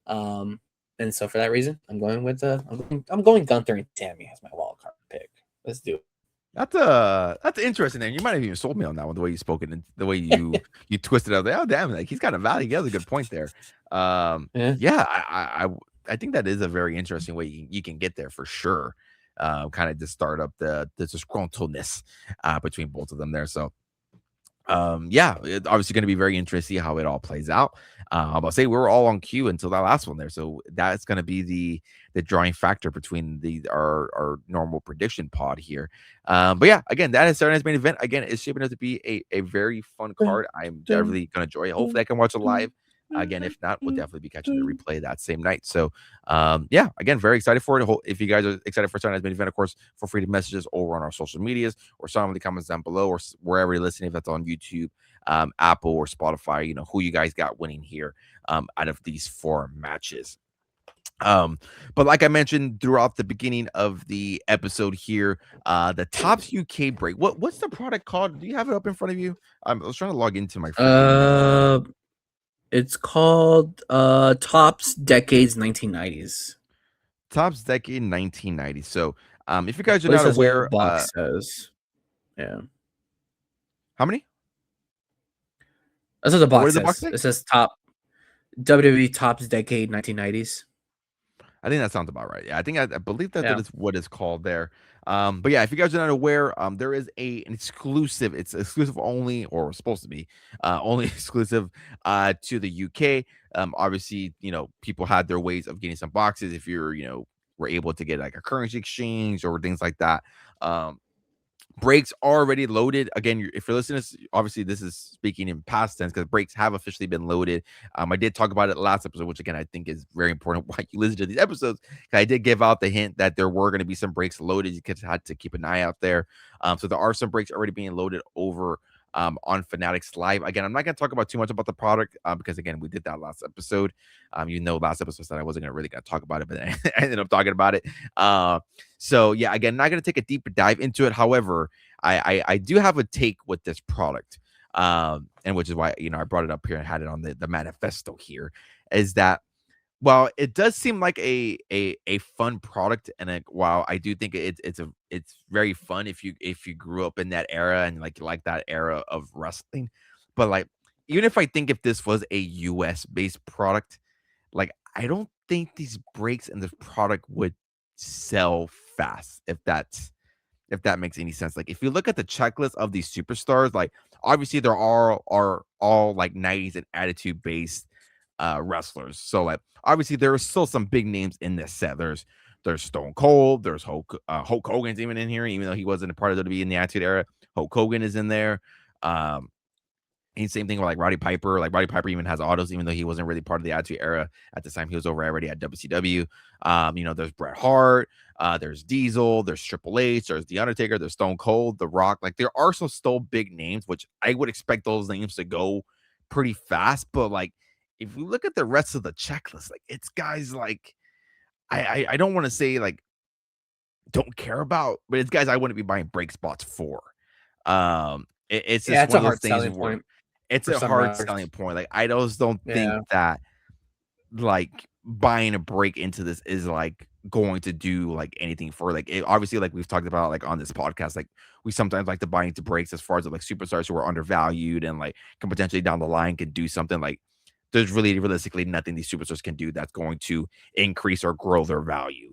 And so for that reason, I'm going with I'm going Gunther and Sammy as my wild card pick. Let's do it. That's interesting. Name. You might have even sold me on that one. The way you spoke it and the way you twisted it. Like, oh damn, like he's got a value. He has a good point there. Yeah, I think that is a very interesting way you can get there for sure. Kind of to start up the disgruntledness between both of them there. So yeah, it's obviously going to be very interesting to see how it all plays out. I'm about to say we're all on cue until that last one there, so that's going to be the drawing factor between our normal prediction pod here. But yeah, again, that is Saturday's main event. Again, it's shaping up to be a very fun card. I'm definitely going to enjoy it. Hopefully, I can watch it live. Again, if not, we'll definitely be catching the replay that same night. So, yeah, again, very excited for it. If you guys are excited for Saturday's main event, of course, feel free to message us over on our social medias or some of the comments down below or wherever you're listening, if that's on YouTube, Apple, or Spotify. Who you guys got winning here out of these 4 matches. But like I mentioned throughout the beginning of the episode here, the Tops UK break. What's the product called? Do you have it up in front of you? I was trying to log into my freaking It's called Tops Decades 1990s. Tops Decade 1990. So, if you guys are not aware, box says, yeah. How many? That's what the box says. It says top WWE Tops Decade 1990s. I think that sounds about right. Yeah, I believe that is what it's called there. But yeah, if you guys are not aware, there is an exclusive. It's exclusive only, or supposed to be only exclusive to the UK. Obviously, people had their ways of getting some boxes. If you're, were able to get like a currency exchange or things like that. Breaks already loaded. Again, if you're listening, obviously this is speaking in past tense because breaks have officially been loaded. I did talk about it last episode, which again I think is very important why you listen to these episodes. I did give out the hint that there were going to be some breaks loaded. You had to keep an eye out there. So there are some breaks already being loaded over on Fanatics Live. Again, I'm not going to talk about too much about the product because again, we did that last episode. Last episode said I wasn't really going to talk about it, but I ended up talking about it. So yeah, again, not going to take a deeper dive into it. However, I do have a take with this product, and which is why I brought it up here and had it on the manifesto here. Is that while it does seem like a fun product, and while I do think it's very fun if you grew up in that era and like that era of wrestling, but like even if this was a US based product, like I don't think these breaks in this product would sell fast if that makes any sense. Like if you look at the checklist of these superstars, like obviously there are all like 90s and attitude based wrestlers. So like obviously there are still some big names in this set. There's Stone Cold, there's Hulk Hogan's even in here, even though he wasn't a part of WWE in the Attitude Era. Hulk Hogan is in there. And same thing with like Roddy Piper. Like Roddy Piper even has autos, even though he wasn't really part of the Attitude Era at this time. He was over already at WCW. There's Bret Hart, there's Diesel, there's Triple H, there's The Undertaker, there's Stone Cold, The Rock. Like there are some still big names, which I would expect those names to go pretty fast. But like if we look at the rest of the checklist, like it's guys like I don't want to say like don't care about, but it's guys I wouldn't be buying break spots for. It's Yeah, just it's one a of those hard things selling where point it's for a some hard wrestlers. selling point. Like I just don't think Yeah. that like buying a break into this is like going to do like anything for like it, obviously like we've talked about like on this podcast like we sometimes like to buy into breaks as far as like superstars who are undervalued and like can potentially down the line can do something like there's really realistically nothing these superstars can do that's going to increase or grow their value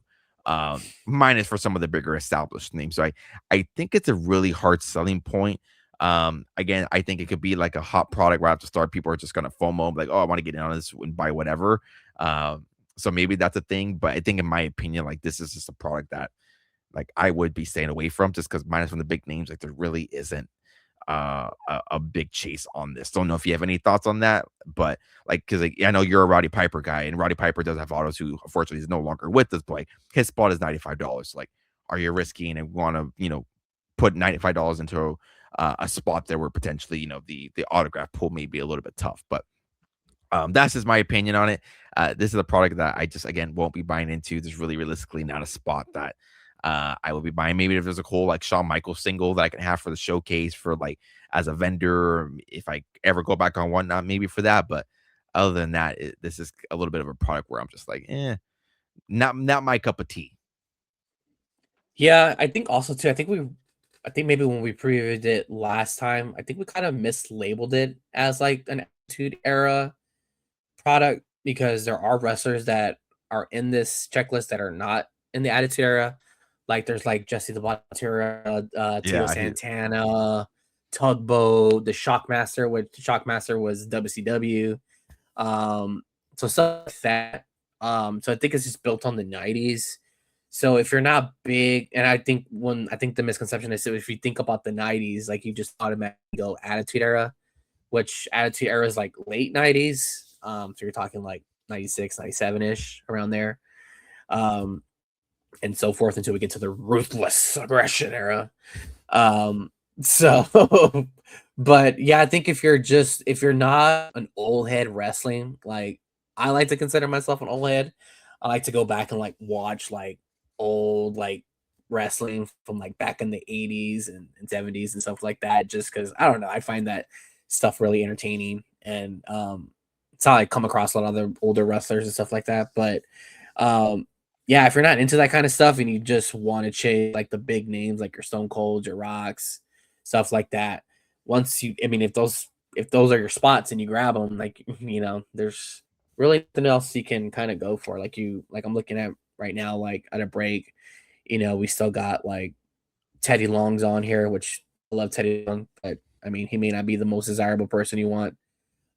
minus for some of the bigger established names. So I think it's a really hard selling point. Again, I think it could be like a hot product right at the start. People are just gonna FOMO, like, oh, I want to get in on this and buy whatever. So maybe that's a thing. But I think in my opinion, like this is just a product that like I would be staying away from just because minus from the big names, like there really isn't a big chase on this. Don't know if you have any thoughts on that, but like because like, I know you're a Roddy Piper guy, and Roddy Piper does have autos who unfortunately is no longer with us, but like his spot is $95. Like, are you risking and want to put $95 into a spot there where potentially the autograph pool may be a little bit tough, but that's just my opinion on it. This is a product that I just again won't be buying into. There's really realistically not a spot that I will be buying. Maybe if there's a cool like Shawn Michaels single that I can have for the showcase for like as a vendor, or if I ever go back on whatnot, maybe for that. But other than that, this is a little bit of a product where I'm just like, not my cup of tea. Yeah, I think also too, I think maybe when we previewed it last time, I think we kind of mislabeled it as like an Attitude Era product because there are wrestlers that are in this checklist that are not in the Attitude Era. Like there's like Jesse the Body Ventura, Tito Yeah, Santana, Tugboat, the Shockmaster, which Shockmaster was WCW. So stuff like that. So I think it's just built on the 90s. So if you're not big, and I think the misconception is if you think about the 90s, like you just automatically go Attitude Era, which Attitude Era is like late 90s. So you're talking like 96, 97-ish around there. And so forth until we get to the Ruthless Aggression Era. So but yeah, I think if you're not an old head wrestling, like I like to consider myself an old head. I like to go back and like watch like old like wrestling from like back in the 80s and 70s and stuff like that, just because I don't know, I find that stuff really entertaining. And it's how I come across a lot of other older wrestlers and stuff like that. But yeah, if you're not into that kind of stuff and you just want to chase like the big names like your Stone Colds, your Rocks, stuff like that. Once you, I mean, if those are your spots and you grab them, like there's really nothing else you can kind of go for. Like I'm looking at right now, like at a break, we still got like Teddy Long's on here, which I love Teddy Long, but I mean, he may not be the most desirable person you want.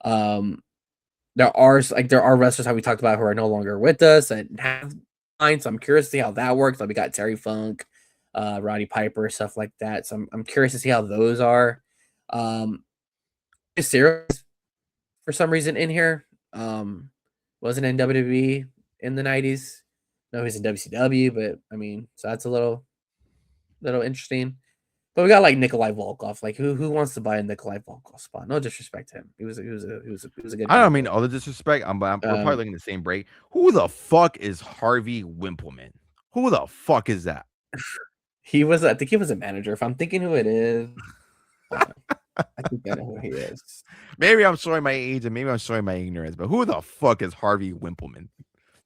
There are wrestlers how we talked about who are no longer with us and have mine, so I'm curious to see how that works. Like we got Terry Funk, Roddy Piper, stuff like that. So I'm curious to see how those are. Series for some reason in here. Wasn't in WWE in the 90s. No, he's in WCW, but I mean, so that's a little interesting. But we got like Nikolai Volkov. Like who wants to buy a Nikolai Volkov spot? No disrespect to him. He was a good I guy. don't mean all the disrespect. We're probably Um, looking the same break. Who the fuck is Harvey Wimpleman? Who the fuck is that? I think he was a manager. If I'm thinking who it is, I think I know who he is. Maybe I'm showing my age and maybe I'm showing my ignorance, but who the fuck is Harvey Wimpleman?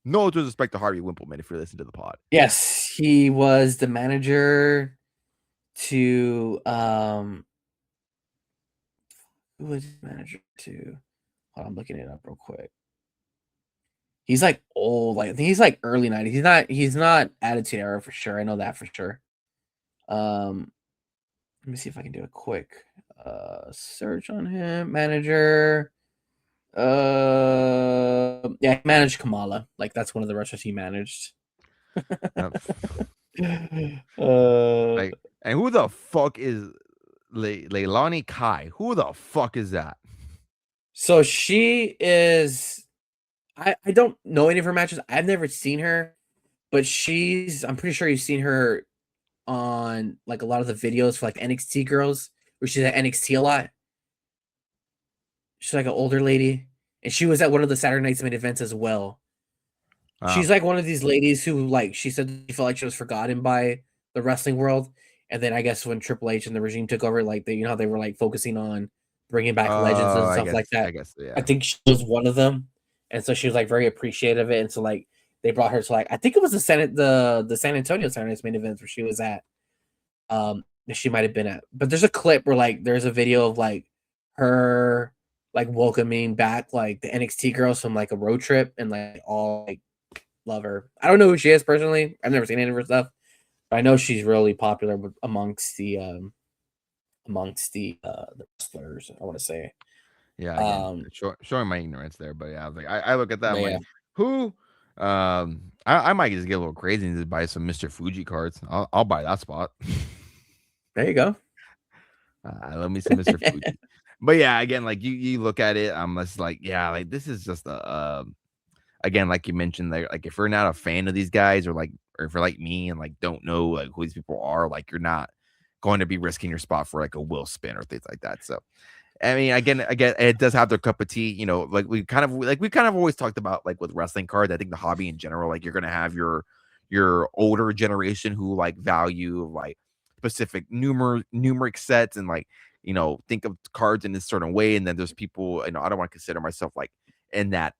No disrespect to Harvey Wimpleman if you're listening to the pod. Yes, he was the manager to who was the manager to? Hold on, I'm looking it up real quick. He's like old, like I think he's like early 90s. He's not Attitude Era for sure. I know that for sure. Let me see if I can do a quick search on him. Manager. Yeah, he managed Kamala. Like that's one of the wrestlers he managed. Like, and who the fuck is Leilani Kai? Who the fuck is that? So she is. I don't know any of her matches. I've never seen her, but I'm pretty sure you've seen her on like a lot of the videos for like NXT girls, where she's at NXT a lot. She's like an older lady, and she was at one of the Saturday Night's main events as well. She's like one of these ladies who, like, she said she felt like she was forgotten by the wrestling world, and then I guess when Triple H and the regime took over, like, they, how they were like focusing on bringing back legends and I stuff guess like that. I guess I yeah. think she was one of them, and so she was like very appreciative of it, and so like they brought her to like I think it was the San Antonio Saturday Night's main events where she was at. She might have been at, but there's a clip where like there's a video of like her like welcoming back like the NXT girls from like a road trip and like all like love her. I don't know who she is personally. I've never seen any of her stuff, but I know she's really popular amongst the wrestlers. I want to say. Yeah, again, Um, showing my ignorance there, but yeah, I was like, I look at that, but I'm yeah, like, who? I might just get a little crazy and just buy some Mr. Fuji cards. I'll buy that spot. there you go. Let me some Mr. Fuji. But yeah, again, like you look at it, I'm just like, yeah, like this is just again, like you mentioned, like if you're not a fan of these guys, or if you're like me and like don't know like who these people are, like you're not going to be risking your spot for like a will spin or things like that. So I mean, again, it does have their cup of tea, like we kind of always talked about like with wrestling cards. I think the hobby in general, like you're gonna have your older generation who like value like specific numeric sets and like think of cards in this certain way, and then there's people, I don't want to consider myself like in that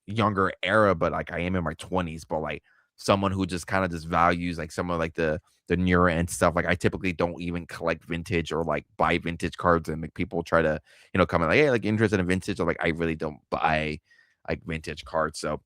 younger era, but like I am in my 20s, but like someone who just kind of just values like some of like the newer and stuff. Like I typically don't even collect vintage or like buy vintage cards, and like people try to, come in like, hey, like interested in vintage. Or like I really don't buy like vintage cards. So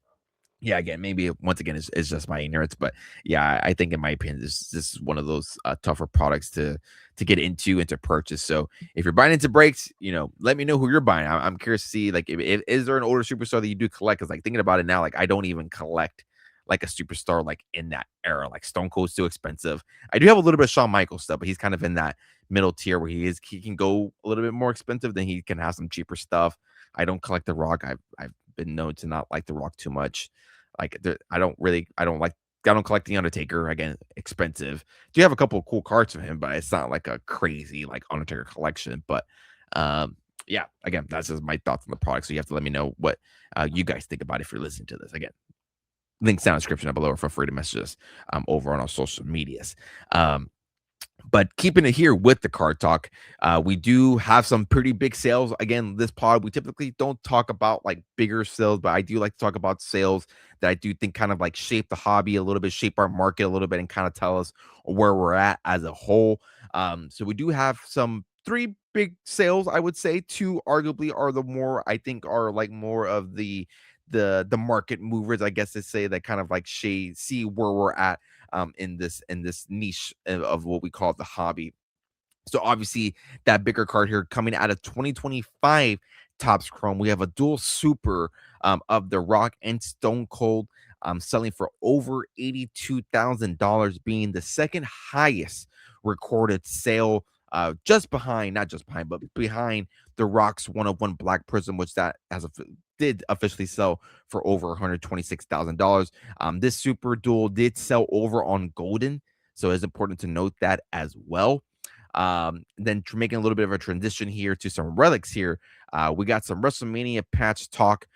yeah, again, maybe once again it's just my ignorance, but yeah, I think in my opinion, this is one of those tougher products to get into and to purchase. So if you're buying into breaks, let me know who you're buying. I'm curious to see like if is there an older superstar that you do collect? Because like thinking about it now, like I don't even collect like a superstar like in that era. Like Stone Cold's too expensive. I do have a little bit of Shawn Michaels stuff, but he's kind of in that middle tier where he can go a little bit more expensive than he can have some cheaper stuff. I don't collect The Rock. I've been known to not like The Rock too much. Like I don't collect the Undertaker. Again, expensive. Do have a couple of cool cards of him, but it's not like a crazy like Undertaker collection. But yeah, again, that's just my thoughts on the product. So you have to let me know what you guys think about it if you're listening to this. Again, links down in the description down below, or feel free to message us over on our social medias. But keeping it here with the card talk, we do have some pretty big sales. Again, this pod, we typically don't talk about like bigger sales, but I do like to talk about sales that I do think kind of like shape the hobby a little bit, shape our market a little bit, and kind of tell us where we're at as a whole. So we do have some three big sales, I would say. Two arguably are the more, I think, are like more of the market movers, I guess to say, that kind of like see where we're at in this niche of what we call the hobby. So obviously that bigger card here coming out of 2025 Topps Chrome, we have a dual super of The Rock and Stone Cold, selling for over $82,000, being the second highest recorded sale, not just behind, but behind The Rock's One of One Black Prism, which that did officially sell for over $126,000. This super duel did sell over on Golden, so it's important to note that as well. Then making a little bit of a transition here to some relics here. We got some WrestleMania patch talk.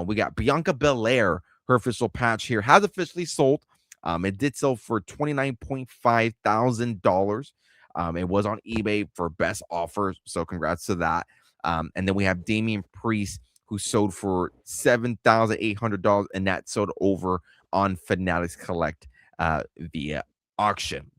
We got Bianca Belair, her official patch here has officially sold. It did sell for $29,500. It was on eBay for best offer, so congrats to that. And then we have Damian Priest, who sold for $7,800, and that sold over on Fanatics Collect via auction.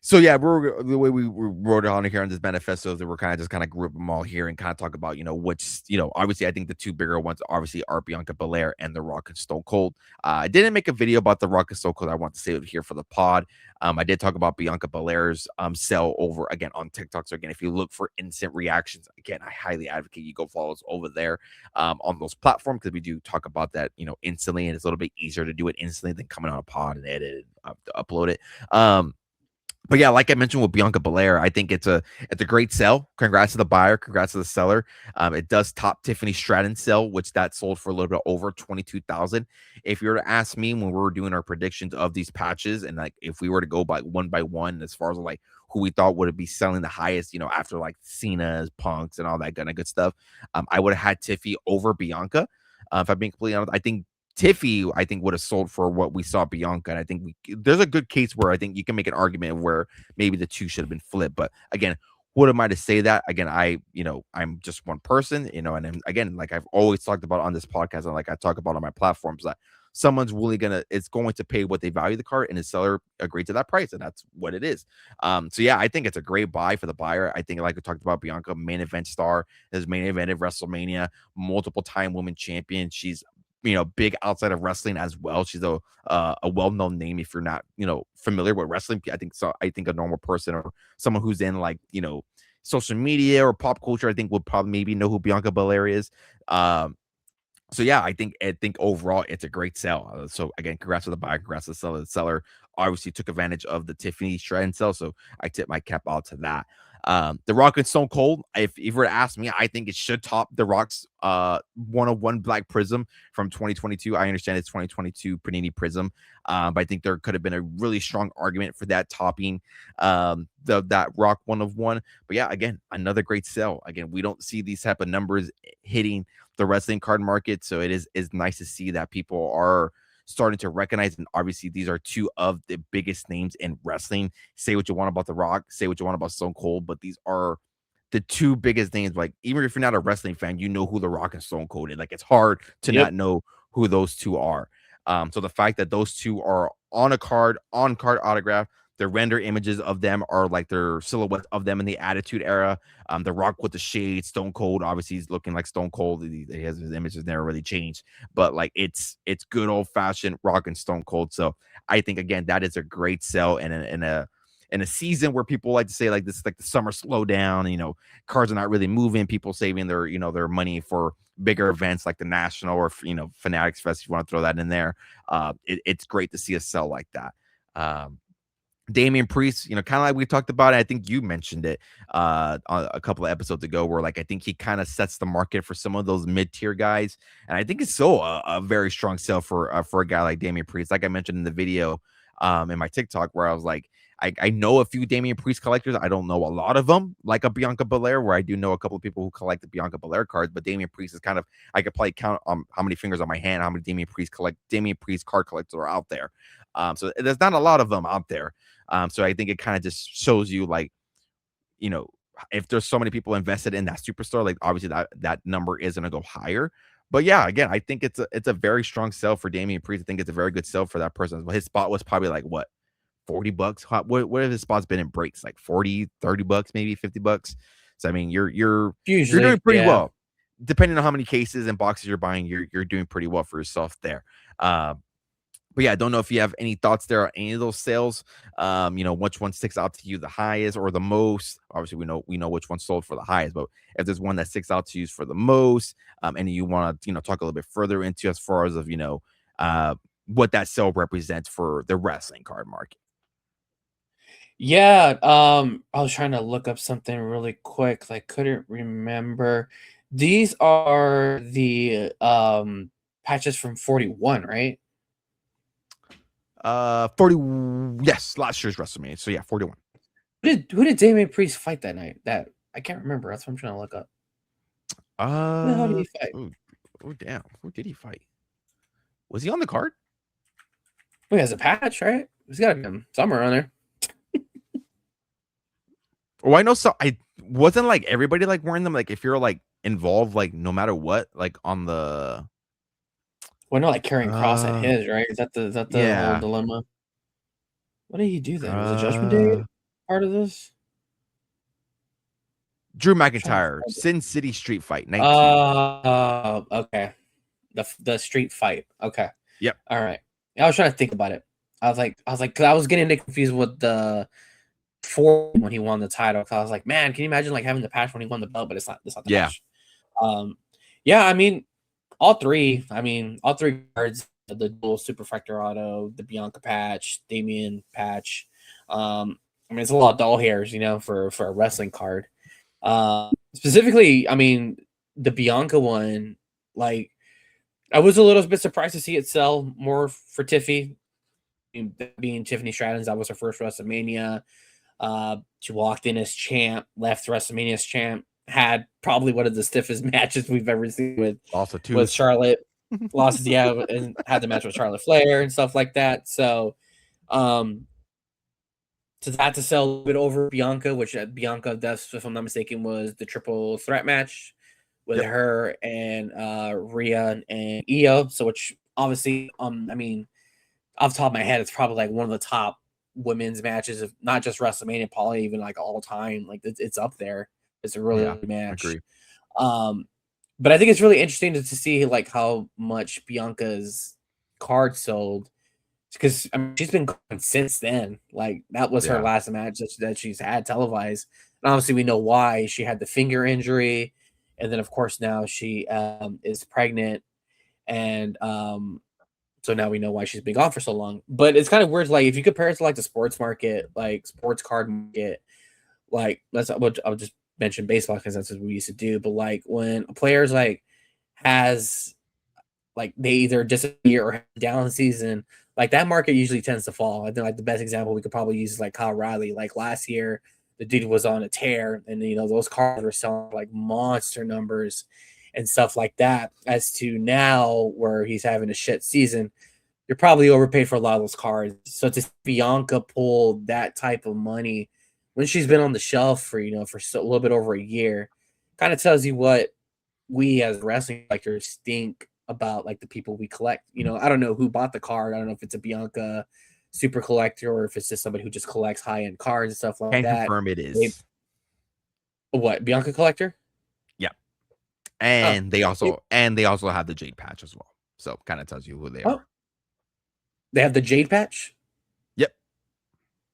So yeah, the way we wrote it on here on this manifesto is that we're kind of group them all here and kind of talk about, which, obviously I think the two bigger ones obviously are Bianca Belair and The Rock and Stone Cold. I didn't make a video about The Rock and Stone Cold. I want to save it here for the pod. I did talk about Bianca Belair's sell over again on TikTok. So again, if you look for instant reactions, again, I highly advocate you go follow us over there on those platforms, because we do talk about that, instantly, and it's a little bit easier to do it instantly than coming on a pod and edit it to upload it. But yeah, like I mentioned with Bianca Belair, I think it's a great sell. Congrats to the buyer, congrats to the seller. It does top Tiffany Stratton's sell, which that sold for a little bit over 22,000. If you were to ask me when we were doing our predictions of these patches, and like if we were to go by one as far as like who we thought would be selling the highest, after like Cena's, Punks, and all that kind of good stuff, I would have had Tiffy over Bianca. If I'm being completely honest, I think Tiffy, I think, would have sold for what we saw Bianca. And I think there's a good case where I think you can make an argument where maybe the two should have been flipped. But again, what am I to say that? Again, I'm just one person, and then, again, like I've always talked about on this podcast and like I talk about on my platforms, that someone's really it's going to pay what they value the card, and the seller agreed to that price, and that's what it is. So yeah, I think it's a great buy for the buyer. I think, like we talked about, Bianca, main event star, has main evented WrestleMania, multiple time women champion. She's big outside of wrestling as well. She's a well-known name if you're not, familiar with wrestling. I think so. I think a normal person or someone who's in like, social media or pop culture, I think would probably maybe know who Bianca Belair is. So yeah, I think overall it's a great sell. So again, congrats to the buyer, congrats to the seller. The seller obviously took advantage of the Tiffany Stratton sell, so I tip my cap out to that. The Rock and Stone Cold, if you were to ask me, I think it should top the Rock's 101 Black Prism from 2022. I understand it's 2022 Panini Prism, but I think there could have been a really strong argument for that topping that Rock 101. But yeah, again, another great sell. Again, we don't see these type of numbers hitting the wrestling card market, so it is nice to see that people are starting to recognize, and obviously these are two of the biggest names in wrestling. Say what you want about The Rock, say what you want about Stone Cold, but these are the two biggest names. Like, even if you're not a wrestling fan, you know who The Rock and Stone Cold is. Like, it's hard to Yep. not know who those two are. So the fact that those two are on card autograph, the render images of them are like their silhouettes of them in the Attitude Era. The Rock with the shades, Stone Cold, obviously he's looking like Stone Cold. He has, his images never really changed, but like it's good old fashioned Rock and Stone Cold. So I think, again, that is a great sell in a season where people like to say like this is like the summer slowdown. Cards are not really moving. People saving their money for bigger events like the National or Fanatics Fest, if you want to throw that in there. It's great to see a sell like that. Damian Priest, kind of like we talked about it. I think you mentioned it a couple of episodes ago, where like I think he kind of sets the market for some of those mid-tier guys, and I think it's so a very strong sell for a guy like Damian Priest. Like I mentioned in the video in my TikTok, where I was like, I know a few Damian Priest collectors. I don't know a lot of them, like a Bianca Belair, where I do know a couple of people who collect the Bianca Belair cards, but Damian Priest is kind of, I could probably count on how many fingers on my hand, how many Damian Priest card collectors are out there. So there's not a lot of them out there. So I think it kind of just shows you, like, if there's so many people invested in that superstar, like obviously that number is going to go higher. But yeah, again, I think it's a very strong sell for Damian Priest. I think it's a very good sell for that person. Well, his spot was probably like what, $40. What have his spots been in breaks? Like 40, $30, maybe $50. So I mean, you're Usually, doing pretty yeah. well. Depending on how many cases and boxes you're buying, you're doing pretty well for yourself there. But yeah, I don't know if you have any thoughts there on any of those sales. Which one sticks out to you the highest or the most? Obviously, we know which one sold for the highest, but if there's one that sticks out to you for the most, and you want to talk a little bit further into as far as of what that sale represents for the wrestling card market. Yeah, I was trying to look up something really quick. I couldn't remember. These are the patches from 41, right? 40, yes, last year's WrestleMania. So yeah, 41. Who did Damian Priest fight that night? That I can't remember. That's what I'm trying to look up. Who the hell did he fight? Oh damn, who did he fight? Was he on the card? Well, he has a patch, right? He's got him somewhere on there. Oh, I know. So I wasn't like everybody like wearing them. Like if you're like involved, like no matter what, like on the. Well, no, like carrying cross at his, right? Is that the whole Yeah. dilemma? What did he do then? Was the Judgment Day part of this? Drew McIntyre, Sin City Street Fight, 19. Okay. The street fight. Okay. Yep. All right. I was trying to think about it. I was like, because I was getting confused with the 4 when he won the title. Cause I was like, man, can you imagine like having the patch when he won the belt? But it's not the patch. Yeah. I mean, all three cards, the dual Super Factor Auto, the Bianca patch, Damian patch. I mean, it's a lot of doll hairs, for a wrestling card. Specifically, I mean, the Bianca one, like, I was a little bit surprised to see it sell more for Tiffy. Being Tiffany Stratton's, that was her first WrestleMania. She walked in as champ, left WrestleMania as champ, had probably one of the stiffest matches we've ever seen with Charlotte. Lost, and had the match with Charlotte Flair and stuff like that. So, to that to sell a little bit over Bianca, which Bianca, that's, if I'm not mistaken, was the triple threat match with her and Rhea and Io. So, which obviously, I mean, off the top of my head, it's probably like one of the top women's matches of not just WrestleMania, probably even like all time. Like it's up there. It's a really good match. Agree. But I think it's really interesting to see like how much Bianca's card sold, because I mean, she's been going since then. Like that was her last match that she's had televised, and obviously we know why. She had the finger injury, and then of course now she is pregnant, and so now we know why she's been gone for so long. But it's kind of weird, like if you compare it to like the sports market, like sports card market, like I'll just mention baseball because that's what we used to do. But like when a player's like has like they either disappear or have a down season, like that market usually tends to fall. I think like the best example we could probably use is like Kyle Riley. Like last year, the dude was on a tear, and those cards were selling like monster numbers and stuff like that. As to now, where he's having a shit season, you're probably overpaid for a lot of those cards. So to see Bianca pull that type of money when she's been on the shelf for a little bit over a year, kind of tells you what we as wrestling collectors think about like the people we collect. I don't know who bought the card. I don't know if it's a Bianca super collector or if it's just somebody who just collects high end cards and stuff like that. Can confirm it is. What, Bianca collector? Yeah, and they also have the Jade patch as well. So kind of tells you who they are. They have the Jade patch. Yep.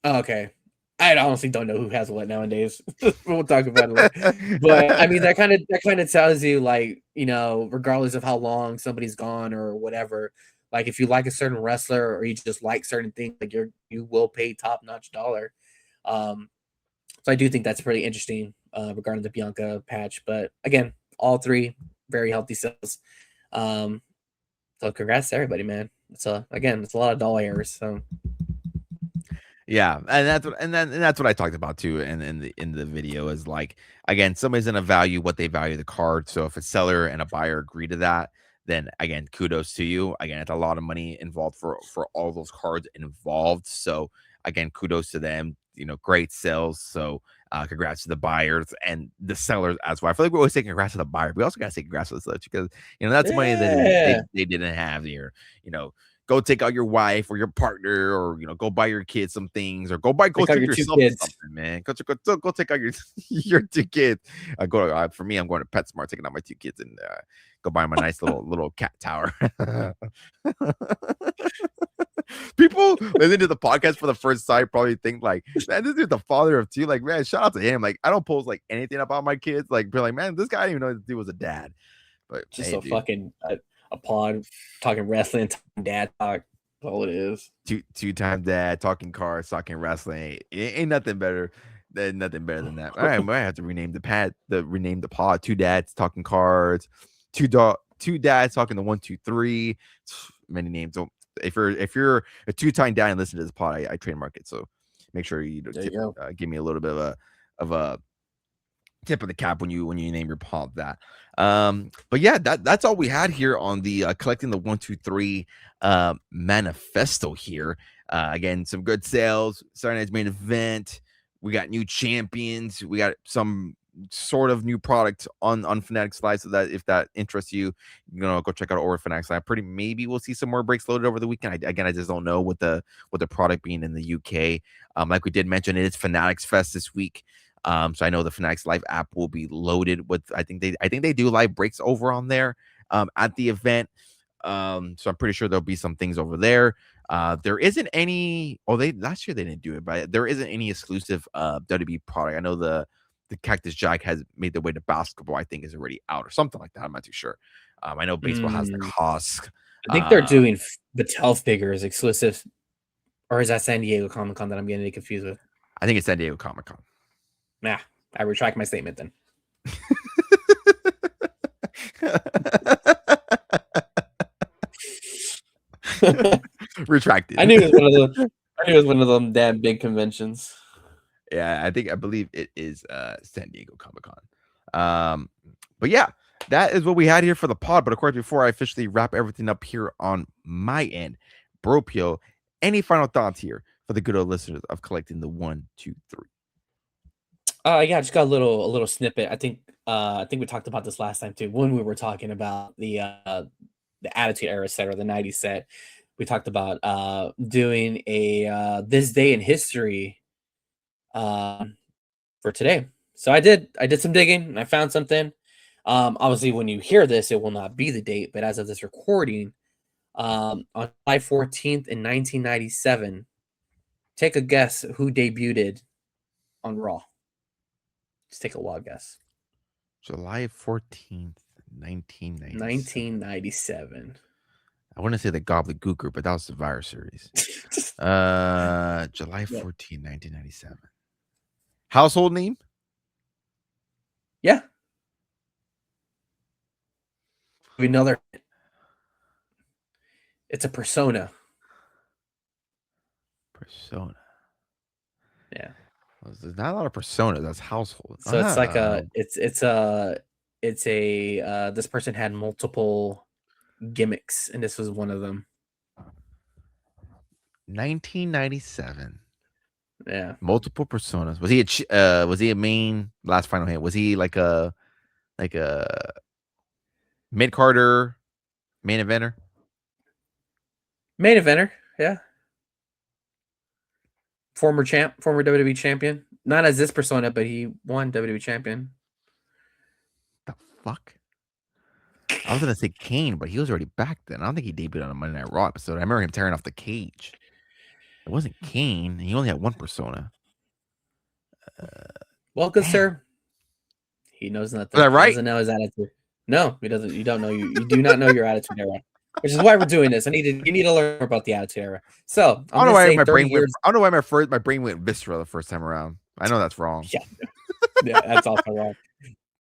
Oh, okay. I honestly don't know who has what nowadays. We'll talk about it later. But I mean, that kind of tells you, like, regardless of how long somebody's gone or whatever, like if you like a certain wrestler or you just like certain things, like you will pay top notch dollar. So I do think that's pretty interesting regarding the Bianca patch. But again, all three very healthy sales. So congrats to everybody, man. It's a lot of doll hairs. So. Yeah, and that's what I talked about too in the video is like, again, somebody's gonna value what they value the card. So if a seller and a buyer agree to that, then again, kudos to you. Again, it's a lot of money involved for all those cards involved. So again, kudos to them. Great sales. So congrats to the buyers and the sellers as well. I feel like we always say congrats to the buyer. We also gotta say congrats to the sellers because that's money that they didn't have here. Go take out your wife or your partner, or go buy your kids some things, or go take yourself something, man. Go take out your two kids. For me, I'm going to PetSmart, taking out my two kids, and go buy them a nice little cat tower. People listening to the podcast for the first time probably think like, man, this is the father of two. Like, man, shout out to him. Like, I don't post like anything about my kids. Like, be like, man, this guy didn't even know this dude was a dad. But just fucking. A pod talking wrestling, dad talk. That's all it is. Two-time dad talking cars, talking wrestling. Ain't nothing better than that. All right, I might have to rename the pod. Two dads talking cards. Two dads talking the 1, 2, 3. Many names. So if you're a two-time dad and listen to this pod, I trademark it. So make sure you give me a little bit of a tip of the cap when you name your pod that. But yeah, that's all we had here on the collecting the 1, 2, 3 manifesto here. Again, some good sales. Saturday night's main event. We got new champions. We got some sort of new product on Fanatics Live, so that if that interests you, go check out over Fanatics Live. Maybe we'll see some more breaks loaded over the weekend. I just don't know with the product being in the UK. Like we did mention, it is Fanatics Fest this week. So I know the Fanatics Live app will be loaded with. I think they do live breaks over on there at the event. So I'm pretty sure there'll be some things over there. There isn't any. Last year they didn't do it, but there isn't any exclusive WWE product. I know the Cactus Jack has made their way to basketball. I think is already out or something like that. I'm not too sure. I know baseball has the Husk. I think they're doing Mattel figures exclusive, or is that San Diego Comic-Con that I'm getting confused with? I think it's San Diego Comic-Con. Nah, I retract my statement then. Retracted. I knew it was one of those. I knew it was one of them damn big conventions. Yeah, I believe it is San Diego Comic-Con. But yeah, that is what we had here for the pod. But of course, before I officially wrap everything up here on my end, Bro Pio, any final thoughts here for the good old listeners of collecting the 1, 2, 3? Yeah, I just got a little snippet. I think we talked about this last time too when we were talking about the Attitude Era set or the '90s set. We talked about doing a this day in history for today. So I did some digging and I found something. Obviously, when you hear this, it will not be the date, but as of this recording, on July 14th in 1997, take a guess who debuted on Raw. Just take a wild guess. July 14th, 1997. 1997. I want to say the Gobbledygooker, but that was the Virus series. July 14, 1997. Household name? Yeah. Another. It's a persona. Persona. Yeah. Well, there's not a lot of personas. That's household. So it's like it's a this person had multiple gimmicks and this was one of them. 1997. Yeah. Multiple personas. Was he a main last final hit? Was he like a mid-carder main eventer? Main eventer, yeah. Former WWE champion. Not as this persona, but he won WWE champion. The fuck? I was gonna say Kane, but he was already back then. I don't think he debuted on a Monday Night Raw episode. I remember him tearing off the cage. It wasn't Kane. He only had one persona. Well, good sir. He knows nothing. Is that right? He doesn't know his attitude. No, he doesn't. You don't know. You do not know your Attitude Era, which is why we're doing this. You need to learn more about the Attitude Era. So I don't know why my brain went. I don't know why my brain went visceral the first time around. I know that's wrong. Yeah, that's also wrong.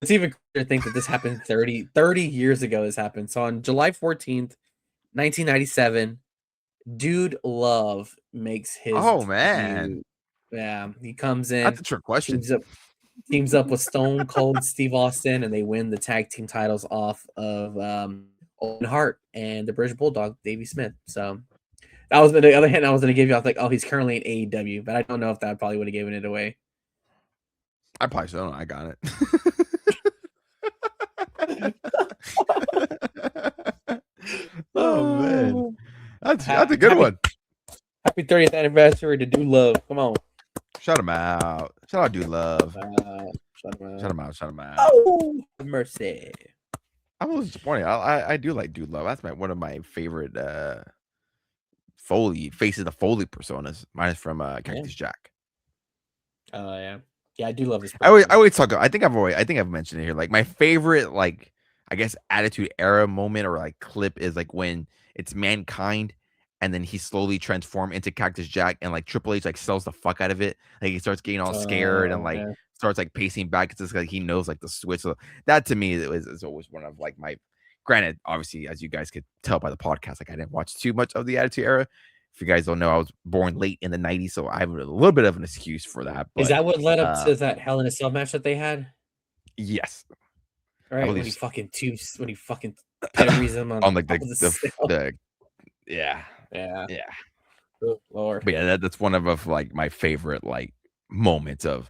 It's even crazier to think that this happened 30 years ago. This happened. So on July 14th, 1997, Dude Love makes his man. debut. Yeah, he comes in. That's a trick question. Teams up with Stone Cold Steve Austin, and they win the tag team titles off of Owen Hart and the British Bulldog, Davey Smith. So that was the other hint I was going to give you. I was like, oh, he's currently in AEW, but I don't know if that probably would have given it away. I probably still don't know. I got it. Oh man, that's a good one. Happy 30th anniversary to Dude Love. Come on. Shout him out. Shout out Dude Love. Shout him out. Oh, mercy. I'm a little disappointed. I do like Dude Love. That's one of my favorite Faces of Foley personas. Mine is from Cactus Jack. Oh yeah. Yeah, I do love this. I always talk. I think I've mentioned it here. Like my favorite, like I guess Attitude Era moment or like clip is like when it's Mankind and then he slowly transforms into Cactus Jack and like Triple H like sells the fuck out of it. Like he starts getting all scared and like starts like pacing back. It's just like he knows like the switch. So that to me is always one of like my. Granted, obviously, as you guys could tell by the podcast, like I didn't watch too much of the Attitude Era. If you guys don't know, I was born late in the 90s, so I have a little bit of an excuse for that. But, is that what led up to that Hell in a Cell match that they had? Yes. All right, when he fucking pedigrees him on like the yeah. Oh, Lord. But yeah, that's one of like my favorite like moments of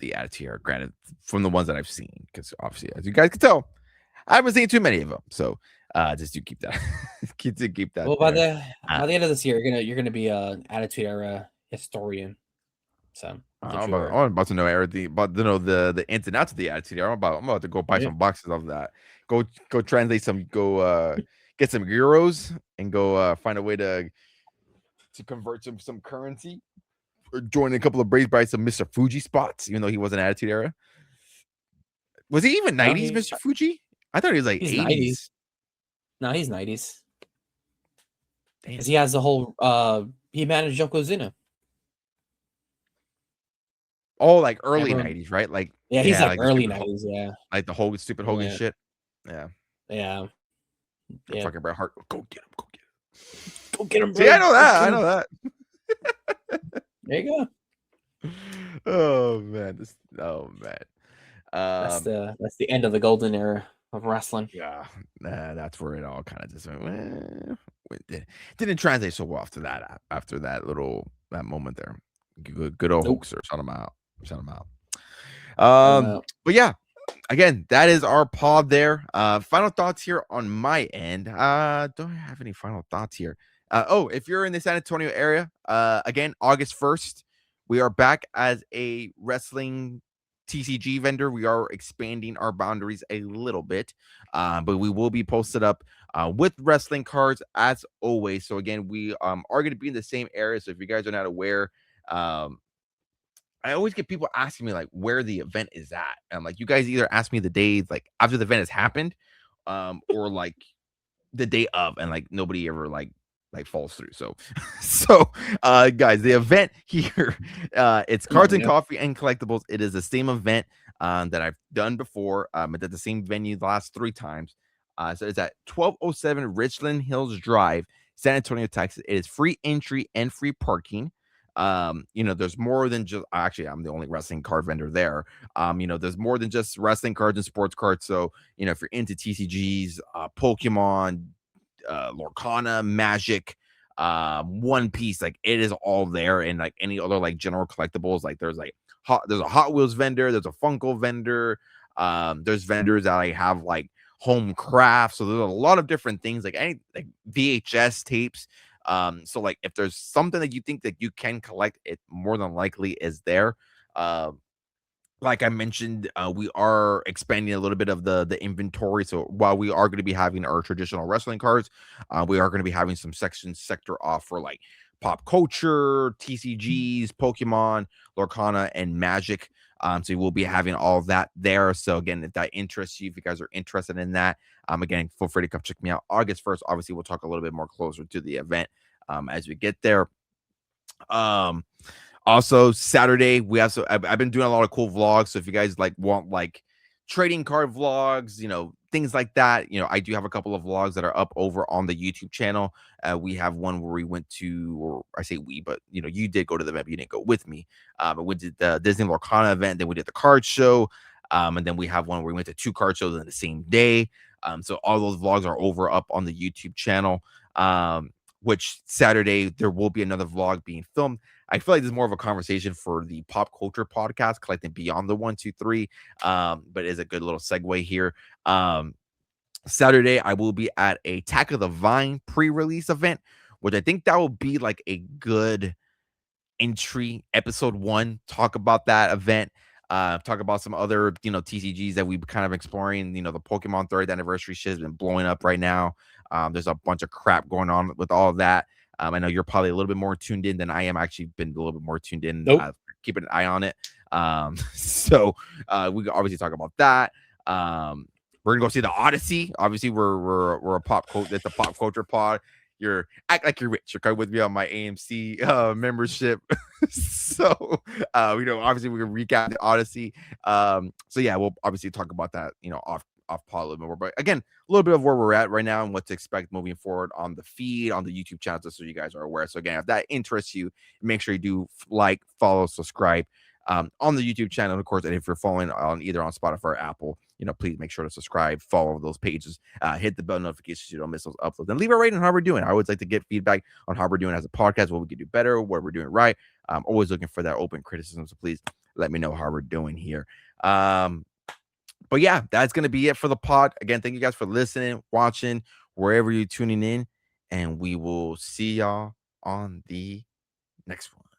the Attitude Era. Granted, from the ones that I've seen, because obviously, as you guys can tell, I haven't seen too many of them. So just do keep that. keep that. Well, by the end of this year, you're gonna be an Attitude Era historian. So I'm about to know everything, about to know the ins and outs of the Attitude Era. I'm about to go buy some boxes of that. Go translate some. Go get some euros and go find a way to convert some currency. Or join a couple of Braves by some Mr. Fuji spots, even though he was an Attitude Era. Was he even 90s, Mr. Fuji? I thought he was like 80s. 90s. No, he's 90s. Because he has the whole he managed Yokozuna. Oh, like early Remember? 90s, right? Like Yeah, he's yeah, like like the early stupid 90s. Yeah, like the Hogan stupid Hogan yeah, shit. Yeah. yeah, And yeah. fucking Bret Hart. Go get him. Go get him. Go get him, See, I bro. know Go that. get I him. know that. There you go. Oh man. Oh man. That's Um the end of the golden era of wrestling. yeah, that's where it all kind of just went. Didn't translate so well after that little that moment there. Good old Nope. hoaxer. Shout him out. Shout him out. Shout him out. But yeah, again, that is our pod there. Final thoughts here on my end. Don't have any final thoughts here. If you're in the San Antonio area, again, August 1st, we are back as a wrestling TCG vendor. We are expanding our boundaries a little bit, but we will be posted up with wrestling cards as always. So again, we are going to be in the same area. So if you guys are not aware, I always get people asking me like where the event is at. And I'm like, you guys either ask me the day like after the event has happened, or like the day of, and like nobody ever like falls through. So guys, the event here, it's Cards and Yeah. Coffee and Collectibles. It is the same event that I've done before. I did the same venue the last 3 times. So it's at 1207 Richland Hills Drive, San Antonio, Texas. It is free entry and free parking. There's more than just actually I'm the only wrestling card vendor there. There's more than just wrestling cards and sports cards. So, if you're into TCGs, Pokemon, Lorcana, Magic, One Piece, like it is all there, and like any other like general collectibles, like there's a Hot Wheels vendor, there's a Funko vendor, there's vendors that like have like home craft. So there's a lot of different things, like any like VHS tapes. So like if there's something that you think that you can collect, it more than likely is there. Like I mentioned, we are expanding a little bit of the inventory. So while we are going to be having our traditional wrestling cards, we are going to be having some sector off for like pop culture, TCGs, Pokemon, Lorcana, and Magic. So we'll be having all of that there. So again, if that interests you, if you guys are interested in that, again, feel free to come check me out August 1st. Obviously, we'll talk a little bit more closer to the event as we get there. Also Saturday I've been doing a lot of cool vlogs. So if you guys like want like trading card vlogs, things like that, I do have a couple of vlogs that are up over on the YouTube channel. We have one where we went to, or I say we, but you did go to the event, you didn't go with me. But we did the Disney Lorcana event, then we did the card show, and then we have one where we went to 2 card shows in the same day. So all those vlogs are over up on the YouTube channel. Which Saturday there will be another vlog being filmed. I feel like this is more of a conversation for the pop culture podcast, collecting beyond the 1, 2, 3. But it is a good little segue here. Saturday, I will be at a Attack of the Vine pre-release event, which I think that will be like a good entry episode 1. Talk about that event. Talk about some other, TCGs that we've kind of exploring. The Pokemon 30th anniversary shit has been blowing up right now. There's a bunch of crap going on with all of that. I know you're probably a little bit more tuned in than I am. Actually, been a little bit more tuned in. Nope. Keeping an eye on it. So we can obviously talk about that. We're gonna go see the Odyssey. Obviously, we're a pop culture. It's a pop culture pod. You're act like you're rich. You're coming with me on my AMC membership. So obviously we're gonna recap the Odyssey. So yeah, we'll obviously talk about that, off pod a little bit more. But again, a little bit of where we're at right now and what to expect moving forward on the feed, on the YouTube channel, just so you guys are aware. So again, if that interests you, make sure you do like, follow, subscribe on the YouTube channel, of course. And if you're following on either on Spotify or Apple, please make sure to subscribe, follow those pages, hit the bell notifications so you don't miss those uploads, and leave a rating on how we're doing. I always like to get feedback on how we're doing as a podcast, what we could do better, what we're doing right. I'm always looking for that open criticism. So please let me know how we're doing here. But yeah, that's going to be it for the pod. Again, thank you guys for listening, watching, wherever you're tuning in, and we will see y'all on the next one.